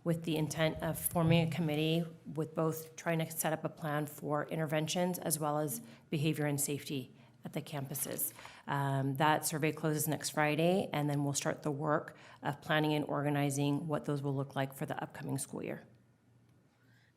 with the intent of forming a committee with both trying to set up a plan for interventions as well as behavior and safety at the campuses. That survey closes next Friday, and then we'll start the work of planning and organizing what those will look like for the upcoming school year.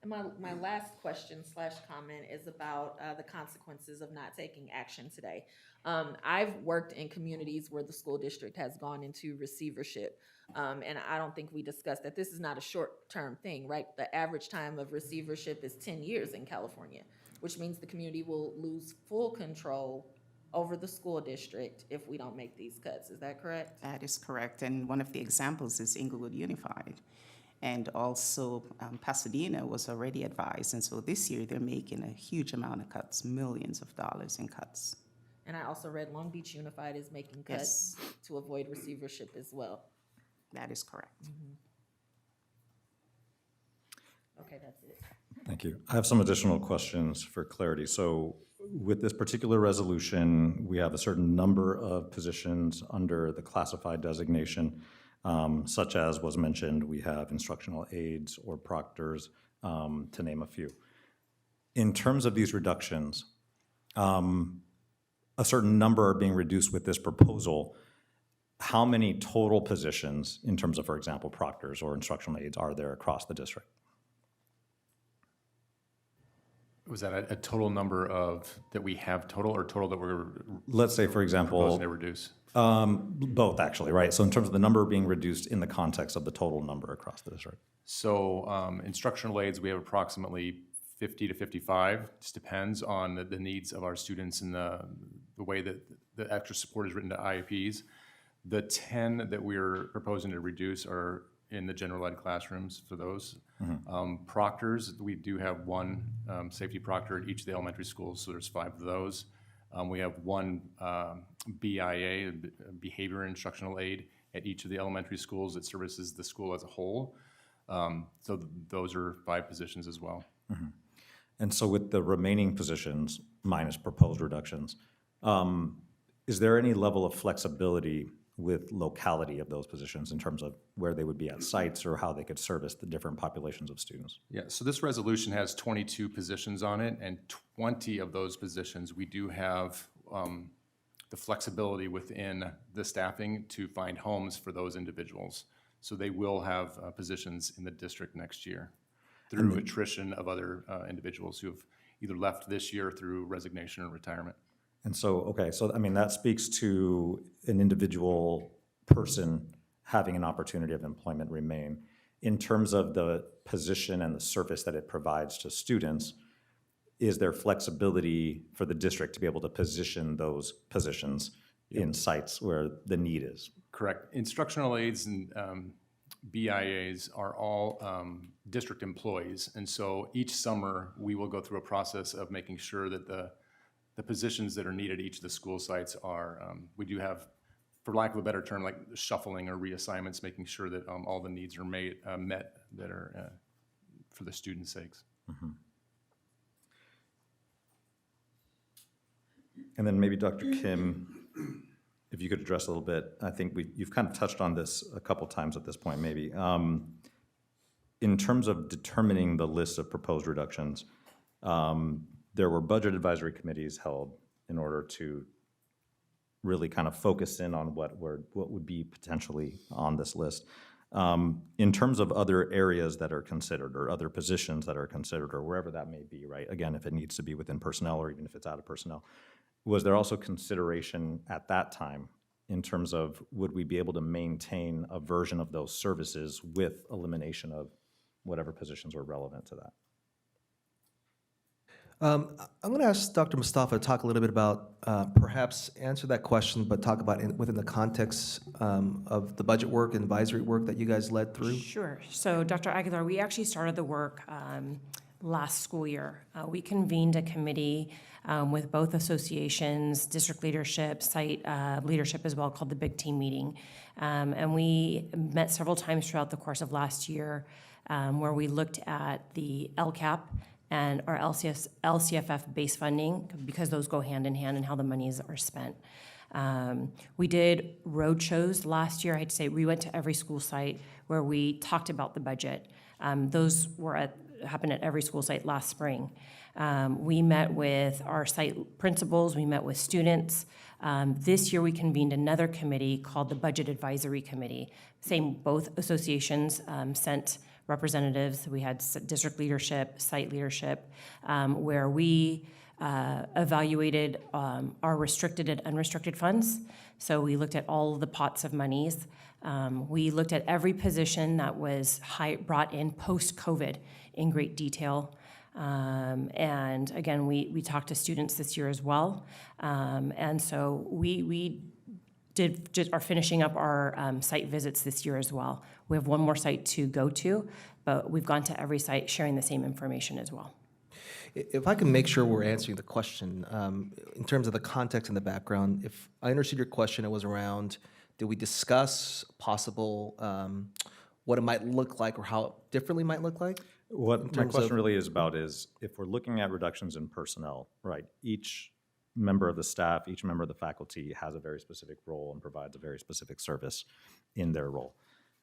And my last question / comment is about the consequences of not taking action today. I've worked in communities where the school district has gone into receivership, and I don't think we discussed that this is not a short-term thing, right? The average time of receivership is 10 years in California, which means the community will lose full control over the school district if we don't make these cuts. Is that correct? That is correct. And one of the examples is Inglewood Unified. And also Pasadena was already advised. And so this year they're making a huge amount of cuts, millions of dollars in cuts. And I also read Long Beach Unified is making cuts to avoid receivership as well. That is correct. Okay, that's it. Thank you. I have some additional questions for clarity. So with this particular resolution, we have a certain number of positions under the classified designation, such as was mentioned, we have instructional aides or proctors, to name a few. In terms of these reductions, a certain number are being reduced with this proposal. How many total positions, in terms of, for example, proctors or instructional aides, are there across the district? Was that a total number of, that we have total, or total that we're? Let's say, for example, proposing to reduce? Both, actually, right? So in terms of the number being reduced in the context of the total number across the district. So instructional aides, we have approximately 50 to 55. Just depends on the needs of our students and the way that the extra support is written to IEPs. The 10 that we're proposing to reduce are in the general ed classrooms for those. Proctors, we do have one safety proctor at each of the elementary schools, so there's 5 of those. We have one BIA, behavior instructional aid, at each of the elementary schools that services the school as a whole. So those are 5 positions as well. And so with the remaining positions, minus proposed reductions, is there any level of flexibility with locality of those positions in terms of where they would be at sites or how they could service the different populations of students? Yeah, so this resolution has 22 positions on it, and 20 of those positions, we do have the flexibility within the staffing to find homes for those individuals. So they will have positions in the district next year through attrition of other individuals who have either left this year through resignation or retirement. And so, okay, so I mean, that speaks to an individual person having an opportunity of employment remain. In terms of the position and the service that it provides to students, is there flexibility for the district to be able to position those positions in sites where the need is? Correct. Instructional aides and BIAs are all district employees, and so each summer we will go through a process of making sure that the positions that are needed at each of the school sites are, we do have, for lack of a better term, like shuffling or reassignments, making sure that all the needs are met that are for the students' sakes. And then maybe Dr. Kim, if you could address a little bit, I think you've kind of touched on this a couple times at this point, maybe. In terms of determining the list of proposed reductions, there were budget advisory committees held in order to really kind of focus in on what would be potentially on this list. In terms of other areas that are considered or other positions that are considered or wherever that may be, right? Again, if it needs to be within personnel or even if it's out of personnel, was there also consideration at that time in terms of would we be able to maintain a version of those services with elimination of whatever positions were relevant to that? I'm going to ask Dr. Mustafa to talk a little bit about, perhaps answer that question, but talk about it within the context of the budget work and advisory work that you guys led through. Sure. So Dr. Aguilar, we actually started the work last school year. We convened a committee with both associations, district leadership, site leadership as well, called the Big Team Meeting. And we met several times throughout the course of last year where we looked at the LCAP and our LCFF base funding, because those go hand in hand, and how the monies are spent. We did road shows last year. I had to say we went to every school site where we talked about the budget. Those happened at every school site last spring. We met with our site principals. We met with students. This year we convened another committee called the Budget Advisory Committee. Both associations sent representatives. We had district leadership, site leadership, where we evaluated our restricted and unrestricted funds. So we looked at all of the pots of monies. We looked at every position that was brought in post-COVID in great detail. And again, we talked to students this year as well. And so we are finishing up our site visits this year as well. We have one more site to go to, but we've gone to every site sharing the same information as well. If I can make sure we're answering the question, in terms of the context and the background, if I understood your question, it was around, did we discuss possible, what it might look like or how it differently might look like? What my question really is about is, if we're looking at reductions in personnel, right, each member of the staff, each member of the faculty has a very specific role and provides a very specific service in their role.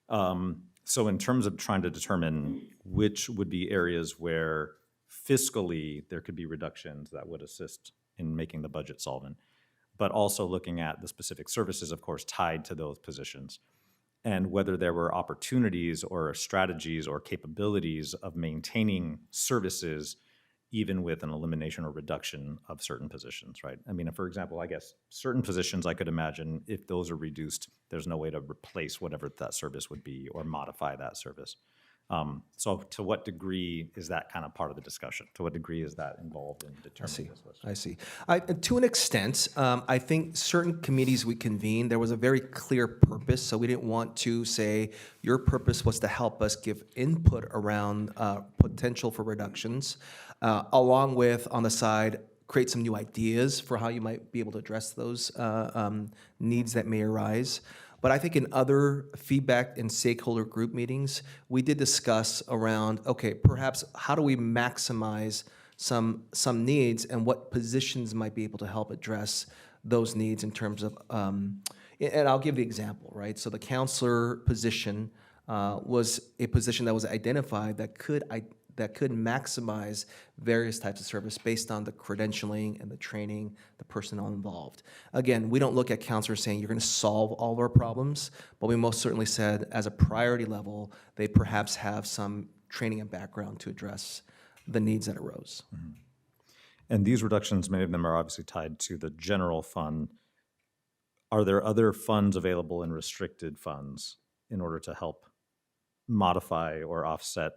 So in terms of trying to determine which would be areas where fiscally there could be reductions that would assist in making the budget solvent, but also looking at the specific services, of course, tied to those positions, and whether there were opportunities or strategies or capabilities of maintaining services even with an elimination or reduction of certain positions, right? I mean, for example, I guess certain positions I could imagine if those are reduced, there's no way to replace whatever that service would be or modify that service. So to what degree is that kind of part of the discussion? To what degree is that involved in determining this list? I see. To an extent, I think certain committees we convened, there was a very clear purpose, so we didn't want to say your purpose was to help us give input around potential for reductions, along with, on the side, create some new ideas for how you might be able to address those needs that may arise. But I think in other feedback and stakeholder group meetings, we did discuss around, okay, perhaps how do we maximize some needs and what positions might be able to help address those needs in terms of, and I'll give the example, right? So the counselor position was a position that was identified that could maximize various types of service based on the credentialing and the training, the personnel involved. Again, we don't look at counselors saying you're going to solve all of our problems, but we most certainly said as a priority level, they perhaps have some training and background to address the needs that arose. Mm-hmm. And these reductions, many of them are obviously tied to the general fund. Are there other funds available in restricted funds in order to help modify or offset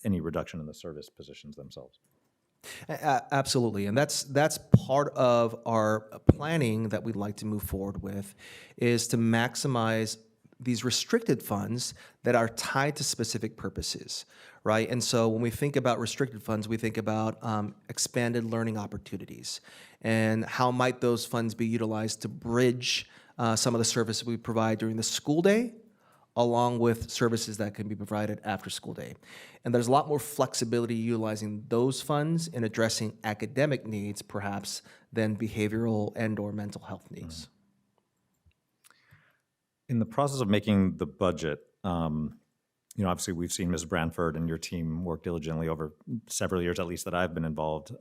any reduction in the service positions themselves? Absolutely, and that's part of our planning that we'd like to move forward with, is to maximize these restricted funds that are tied to specific purposes, right? And so when we think about restricted funds, we think about expanded learning opportunities, and how might those funds be utilized to bridge some of the services we provide during the school day, along with services that can be provided after school day. And there's a lot more flexibility utilizing those funds in addressing academic needs, perhaps, than behavioral and/or mental health needs. In the process of making the budget, obviously we've seen Ms. Branford and your team work diligently over several years, at least that I've been involved,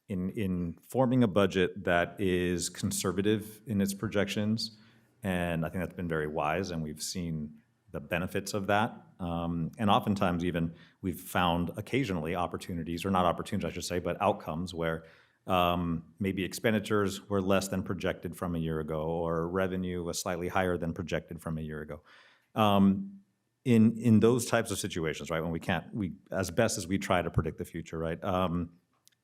in forming a budget that is conservative in its projections. And I think that's been very wise, and we've seen the benefits of that. And oftentimes even we've found occasionally opportunities, or not opportunities I should say, but outcomes where maybe expenditures were less than projected from a year ago, or revenue was slightly higher than projected from a year ago. In those types of situations, right, when we as best as we try to predict the future, right,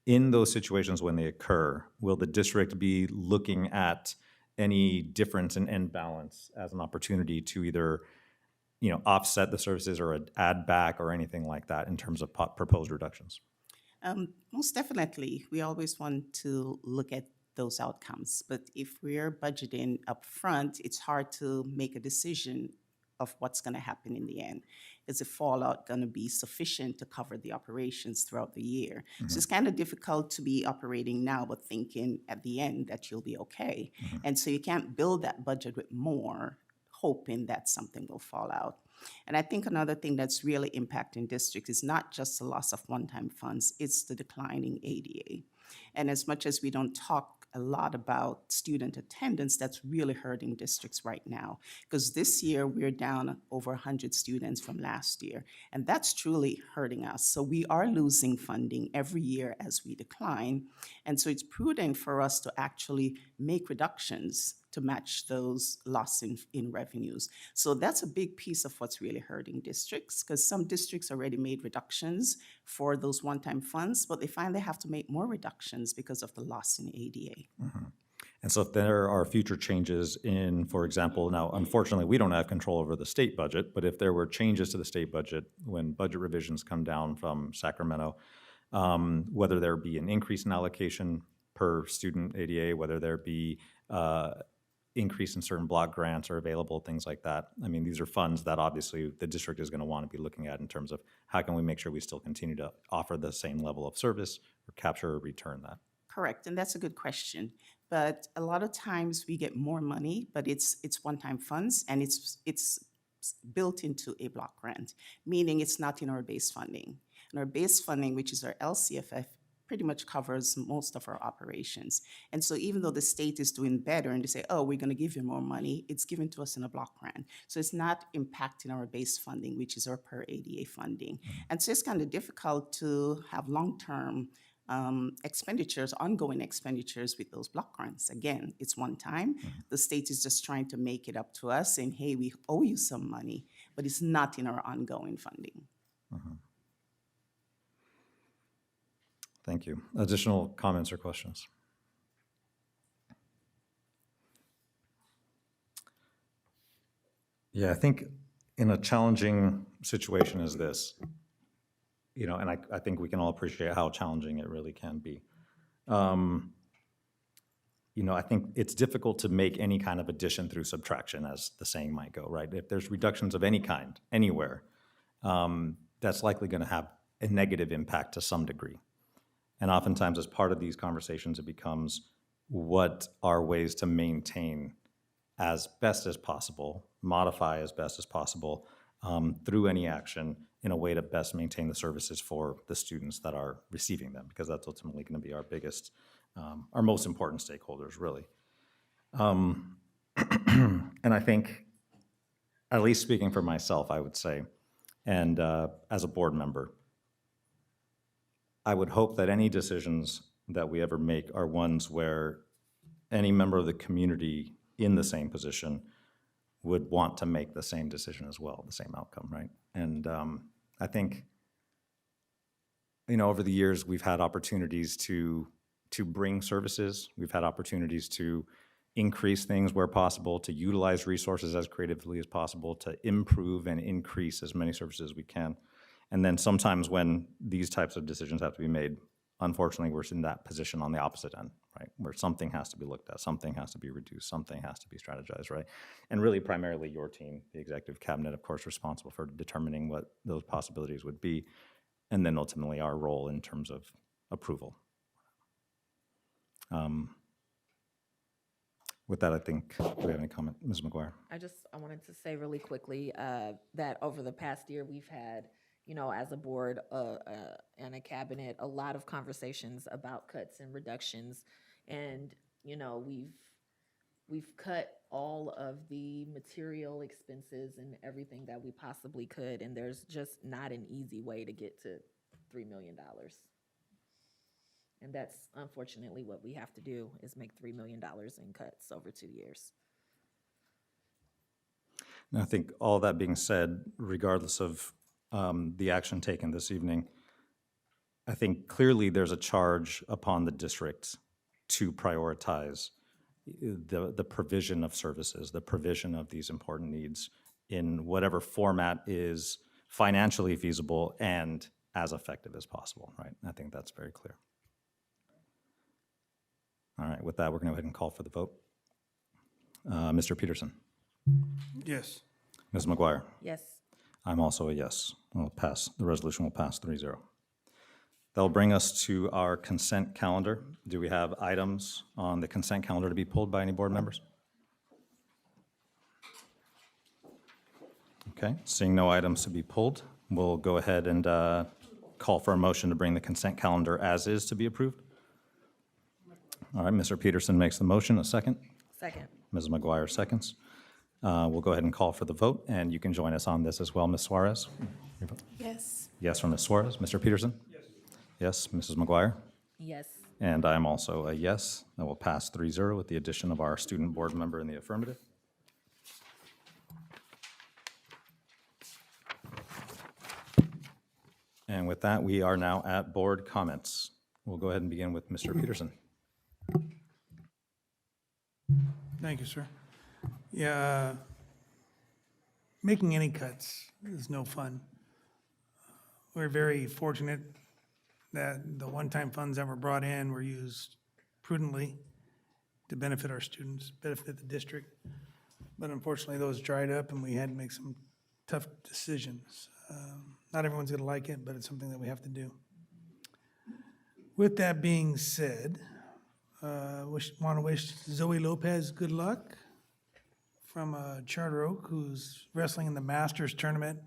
in those situations when they occur, will the district be looking at any difference in end balance as an opportunity to either, offset the services or add back or anything like that in terms of proposed reductions? Most definitely. We always want to look at those outcomes. But if we're budgeting upfront, it's hard to make a decision of what's going to happen in the end. Is the fallout going to be sufficient to cover the operations throughout the year? Mm-hmm. So it's kind of difficult to be operating now but thinking at the end that you'll be okay. Mm-hmm. And so you can't build that budget with more, hoping that something will fall out. And I think another thing that's really impacting districts is not just the loss of one-time funds, it's the declining ADA. And as much as we don't talk a lot about student attendance, that's really hurting districts right now. Because this year we're down over 100 students from last year, and that's truly hurting us. So we are losing funding every year as we decline. And so it's prudent for us to actually make reductions to match those losses in revenues. So that's a big piece of what's really hurting districts, because some districts already made reductions for those one-time funds, but they find they have to make more reductions because of the loss in ADA. Mm-hmm. And so if there are future changes in, for example, now unfortunately, we don't have control over the state budget, but if there were changes to the state budget when budget revisions come down from Sacramento, whether there be an increase in allocation per student ADA, whether there be increase in certain block grants are available, things like that. I mean, these are funds that obviously the district is going to want to be looking at in terms of how can we make sure we still continue to offer the same level of service or capture or return that. Correct, and that's a good question. But a lot of times we get more money, but it's one-time funds, and it's built into a block grant, meaning it's not in our base funding. And our base funding, which is our LCFF, pretty much covers most of our operations. And so even though the state is doing better and they say, oh, we're going to give you more money, it's given to us in a block grant. So it's not impacting our base funding, which is our per ADA funding. And so it's kind of difficult to have long-term expenditures, ongoing expenditures with those block grants. Again, it's one time. The state is just trying to make it up to us saying, hey, we owe you some money, but it's not in our ongoing funding. Thank you. Additional comments or questions? Yeah, I think in a challenging situation as this, you know, and I think we can all appreciate how challenging it really can be. You know, I think it's difficult to make any kind of addition through subtraction, as the saying might go, right? If there's reductions of any kind, anywhere, that's likely going to have a negative impact to some degree. And oftentimes, as part of these conversations, it becomes what are ways to maintain as best as possible, modify as best as possible through any action in a way to best maintain the services for the students that are receiving them, because that's ultimately going to be our biggest, our most important stakeholders, really. And I think, at least speaking for myself, I would say, and as a board member, I would hope that any decisions that we ever make are ones where any member of the community in the same position would want to make the same decision as well, the same outcome, right? And I think, you know, over the years, we've had opportunities to bring services. We've had opportunities to increase things where possible, to utilize resources as creatively as possible, to improve and increase as many services as we can. And then sometimes when these types of decisions have to be made, unfortunately, we're in that position on the opposite end, right? Where something has to be looked at, something has to be reduced, something has to be strategized, right? And really primarily your team, the executive cabinet, of course, responsible for determining what those possibilities would be, and then ultimately our role in terms of approval. With that, I think, do we have any comment? Ms. McGuire? I wanted to say really quickly that over the past year, we've had, you know, as a board and a cabinet, a lot of conversations about cuts and reductions. And, you know, we've cut all of the material expenses and everything that we possibly could. And there's just not an easy way to get to $3 million. And that's unfortunately what we have to do, is make $3 million in cuts over 2 years. And I think all that being said, regardless of the action taken this evening, I think clearly there's a charge upon the district to prioritize the provision of services, the provision of these important needs in whatever format is financially feasible and as effective as possible, right? I think that's very clear. All right, with that, we're going to go ahead and call for the vote. Mr. Peterson? Yes. Ms. McGuire? Yes. I'm also a yes. We'll pass. The resolution will pass 3-0. That'll bring us to our consent calendar. Do we have items on the consent calendar to be pulled by any board members? Okay, seeing no items to be pulled, we'll go ahead and call for a motion to bring the consent calendar as is to be approved. All right, Mr. Peterson makes the motion. A second? Second. Ms. McGuire seconds. We'll go ahead and call for the vote, and you can join us on this as well, Ms. Suarez. Yes. Yes from Ms. Suarez. Mr. Peterson? Yes. Yes, Mrs. McGuire? Yes. And I'm also a yes. That will pass 3-0 with the addition of our student board member in the affirmative. And with that, we are now at board comments. We'll go ahead and begin with Mr. Peterson. Thank you, sir. Yeah, making any cuts is no fun. We're very fortunate that the one-time funds that were brought in were used prudently to benefit our students, benefit the district. But unfortunately, those dried up and we had to make some tough decisions. Not everyone's gonna like it, but it's something that we have to do. With that being said, want to wish Zoe Lopez good luck from Charter Oak, who's wrestling in the Masters tournament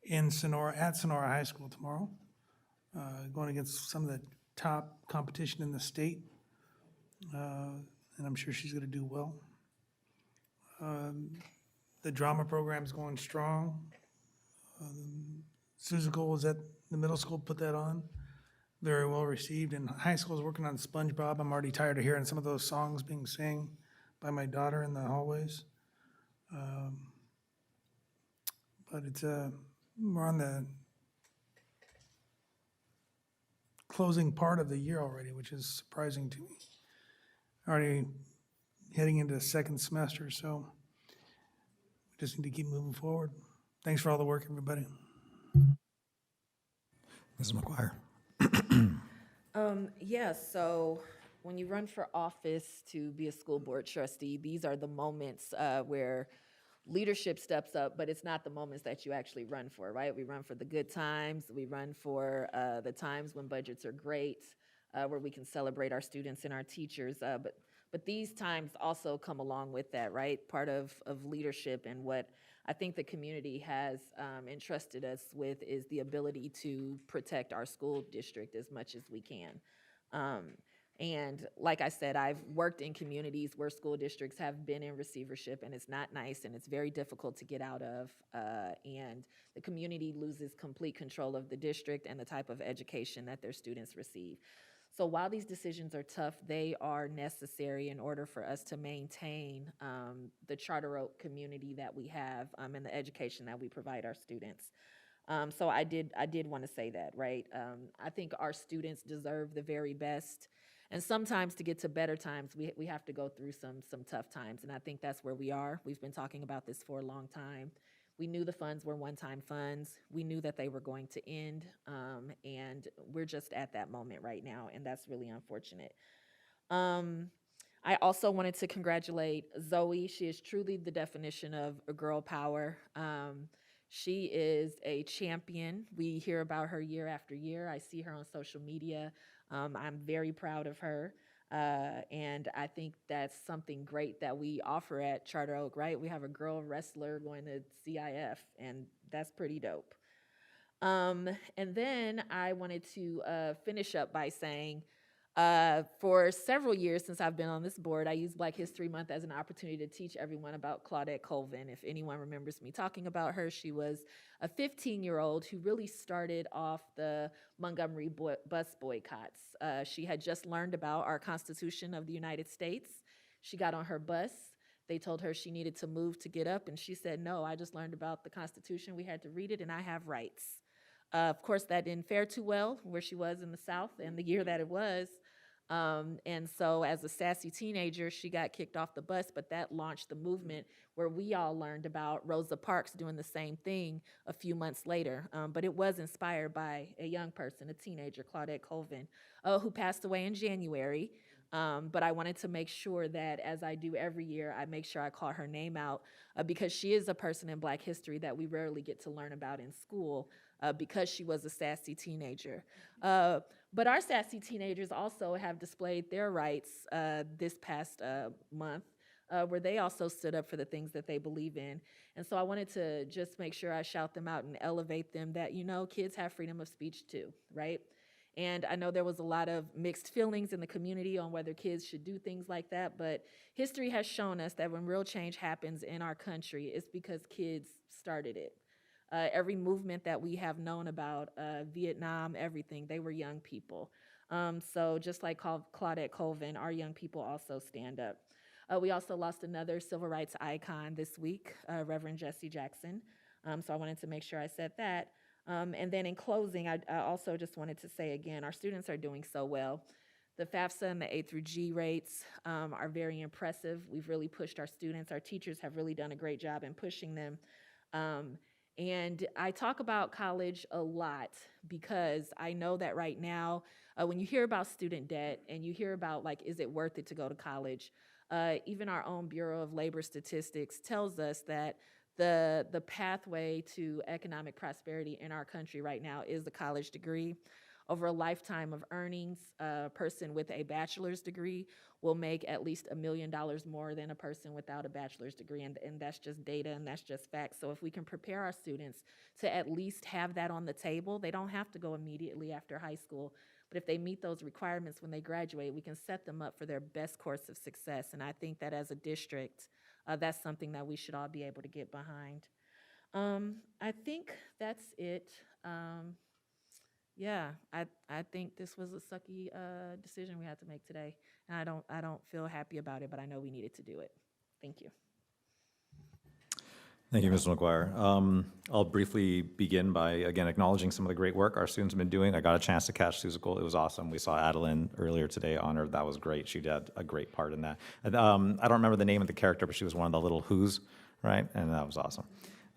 in Sonora, at Sonora High School tomorrow, going against some of the top competition in the state, and I'm sure she's going to do well. The drama program's going strong. Suzical was at the middle school, put that on. Very well received, and high school is working on SpongeBob. I'm already tired of hearing some of those songs being sang by my daughter in the hallways. But it's we're on the closing part of the year already, which is surprising to me. Already heading into the second semester, so we just need to keep moving forward. Thanks for all the work, everybody. Mrs. McGuire. Yeah, so when you run for office to be a school board trustee, these are the moments where leadership steps up, but it's not the moments that you actually run for, right? We run for the good times. We run for the times when budgets are great, where we can celebrate our students and our teachers. But these times also come along with that, right? Part of leadership and what I think the community has entrusted us with is the ability to protect our school district as much as we can. And like I said, I've worked in communities where school districts have been in receivership, and it's not nice, and it's very difficult to get out of. And the community loses complete control of the district and the type of education that their students receive. So while these decisions are tough, they are necessary in order for us to maintain the Charter Oak community that we have and the education that we provide our students. So I did want to say that, right? I think our students deserve the very best. And sometimes to get to better times, we have to go through some tough times. And I think that's where we are. We've been talking about this for a long time. We knew the funds were one-time funds. We knew that they were going to end. And we're just at that moment right now. And that's really unfortunate. I also wanted to congratulate Zoe. She is truly the definition of a girl power. She is a champion. We hear about her year after year. I see her on social media. I'm very proud of her. And I think that's something great that we offer at Charter Oak, right? We have a girl wrestler going to CIF, and that's pretty dope. And then I wanted to finish up by saying, for several years since I've been on this board, I used Black History Month as an opportunity to teach everyone about Claudette Colvin. If anyone remembers me talking about her, she was a 15-year-old who really started off the Montgomery bus boycotts. She had just learned about our Constitution of the United States. She got on her bus. They told her she needed to move to get up, and she said, no, I just learned about the Constitution. We had to read it, and I have rights. Of course, that didn't fare too well where she was in the South and the year that it was. And so as a sassy teenager, she got kicked off the bus, but that launched the movement where we all learned about Rosa Parks doing the same thing a few months later. But it was inspired by a young person, a teenager, Claudette Colvin, who passed away in January. But I wanted to make sure that, as I do every year, I make sure I call her name out because she is a person in Black history that we rarely get to learn about in school because she was a sassy teenager. But our sassy teenagers also have displayed their rights this past month, where they also stood up for the things that they believe in. And so I wanted to just make sure I shout them out and elevate them that, you know, kids have freedom of speech too, right? And I know there was a lot of mixed feelings in the community on whether kids should do things like that, but history has shown us that when real change happens in our country, it's because kids started it. Every movement that we have known about, Vietnam, everything, they were young people. So just like Claudette Colvin, our young people also stand up. We also lost another civil rights icon this week, Reverend Jesse Jackson. So I wanted to make sure I said that. And then in closing, I also just wanted to say again, our students are doing so well. The FAFSA and the A through G rates are very impressive. We've really pushed our students. Our teachers have really done a great job in pushing them. And I talk about college a lot because I know that right now, when you hear about student debt and you hear about, like, is it worth it to go to college? Even our own Bureau of Labor Statistics tells us that the pathway to economic prosperity in our country right now is the college degree. Over a lifetime of earnings, a person with a bachelor's degree will make at least $1 million more than a person without a bachelor's degree, and that's just data and that's just facts. So if we can prepare our students to at least have that on the table, they don't have to go immediately after high school, but if they meet those requirements when they graduate, we can set them up for their best course of success. And I think that as a district, that's something that we should all be able to get behind. I think that's it. Yeah, I think this was a sucky decision we had to make today, and I don't feel happy about it, but I know we needed to do it. Thank you. Thank you, Mrs. McGuire. I'll briefly begin by, again, acknowledging some of the great work our students have been doing. I got a chance to catch Susical. It was awesome. We saw Adeline earlier today honored. That was great. She did a great part in that. I don't remember the name of the character, but she was one of the little Who's, right? And that was awesome.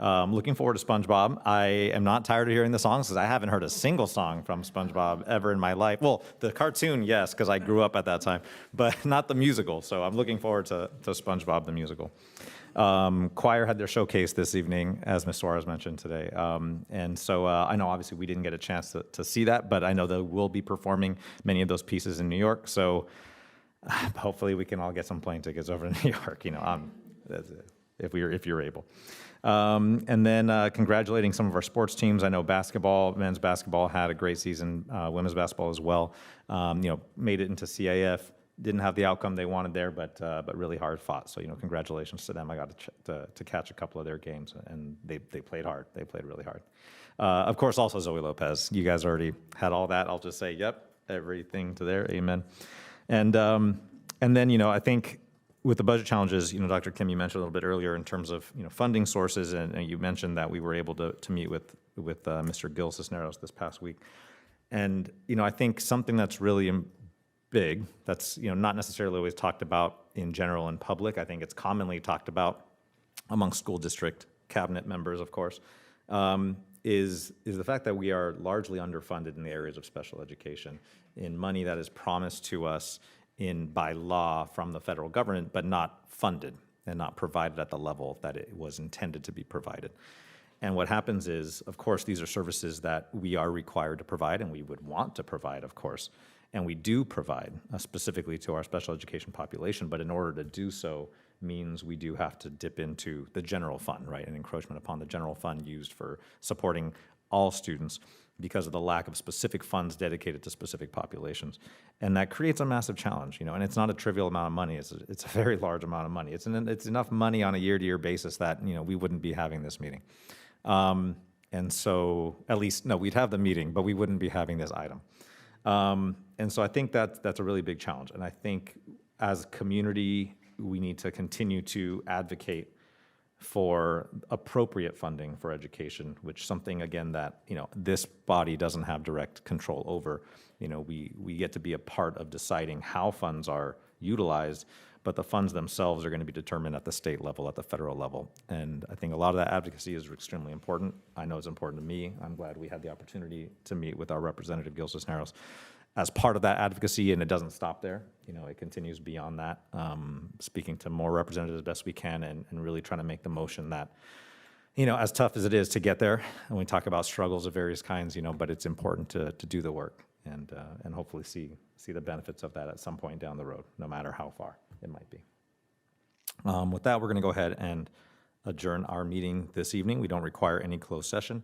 Looking forward to SpongeBob. I am not tired of hearing the songs because I haven't heard a single song from SpongeBob ever in my life. Well, the cartoon, yes, because I grew up at that time, but not the musical. So I'm looking forward to SpongeBob the musical. Choir had their showcase this evening, as Ms. Suarez mentioned today. And so I know obviously we didn't get a chance to see that, but I know they will be performing many of those pieces in New York. So hopefully we can all get some plane tickets over to New York, if you're able. And then congratulating some of our sports teams. I know basketball, men's basketball had a great season, women's basketball as well. Made it into CAF. Didn't have the outcome they wanted there, but really hard fought. So, congratulations to them. I got to catch a couple of their games, and they played hard. They played really hard. Of course, also Zoe Lopez. You guys already had all that. I'll just say, yep, everything to there. Amen. And then, I think with the budget challenges, Dr. Kim, you mentioned a little bit earlier in terms of, funding sources, and you mentioned that we were able to meet with Mr. Gil Cisneros this past week. And, I think something that's really big, that's, not necessarily always talked about in general in public. I think it's commonly talked about among school district cabinet members, of course, is the fact that we are largely underfunded in the areas of special education in money that is promised to us by law from the federal government, but not funded and not provided at the level that it was intended to be provided. And what happens is, of course, these are services that we are required to provide and we would want to provide, of course. And we do provide specifically to our special education population, but in order to do so means we do have to dip into the general fund, right? An encroachment upon the general fund used for supporting all students because of the lack of specific funds dedicated to specific populations. And that creates a massive challenge, and it's not a trivial amount of money. It's a very large amount of money. It's enough money on a year-to-year basis that, we wouldn't be having this meeting. And so, at least, no, we'd have the meeting, but we wouldn't be having this item. And so I think that's a really big challenge. And I think as a community, we need to continue to advocate for appropriate funding for education, which something, again, that, this body doesn't have direct control over. We get to be a part of deciding how funds are utilized, but the funds themselves are going to be determined at the state level, at the federal level. And I think a lot of that advocacy is extremely important. I know it's important to me. I'm glad we had the opportunity to meet with our representative, Gil Cisneros, as part of that advocacy, and it doesn't stop there. It continues beyond that, speaking to more representatives as best we can and really trying to make the motion that, as tough as it is to get there, and we talk about struggles of various kinds, but it's important to do the work and hopefully see the benefits of that at some point down the road, no matter how far it might be. With that, we're going to go ahead and adjourn our meeting this evening. We don't require any closed session,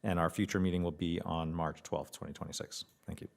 and our future meeting will be on March 12th, 2026. Thank you.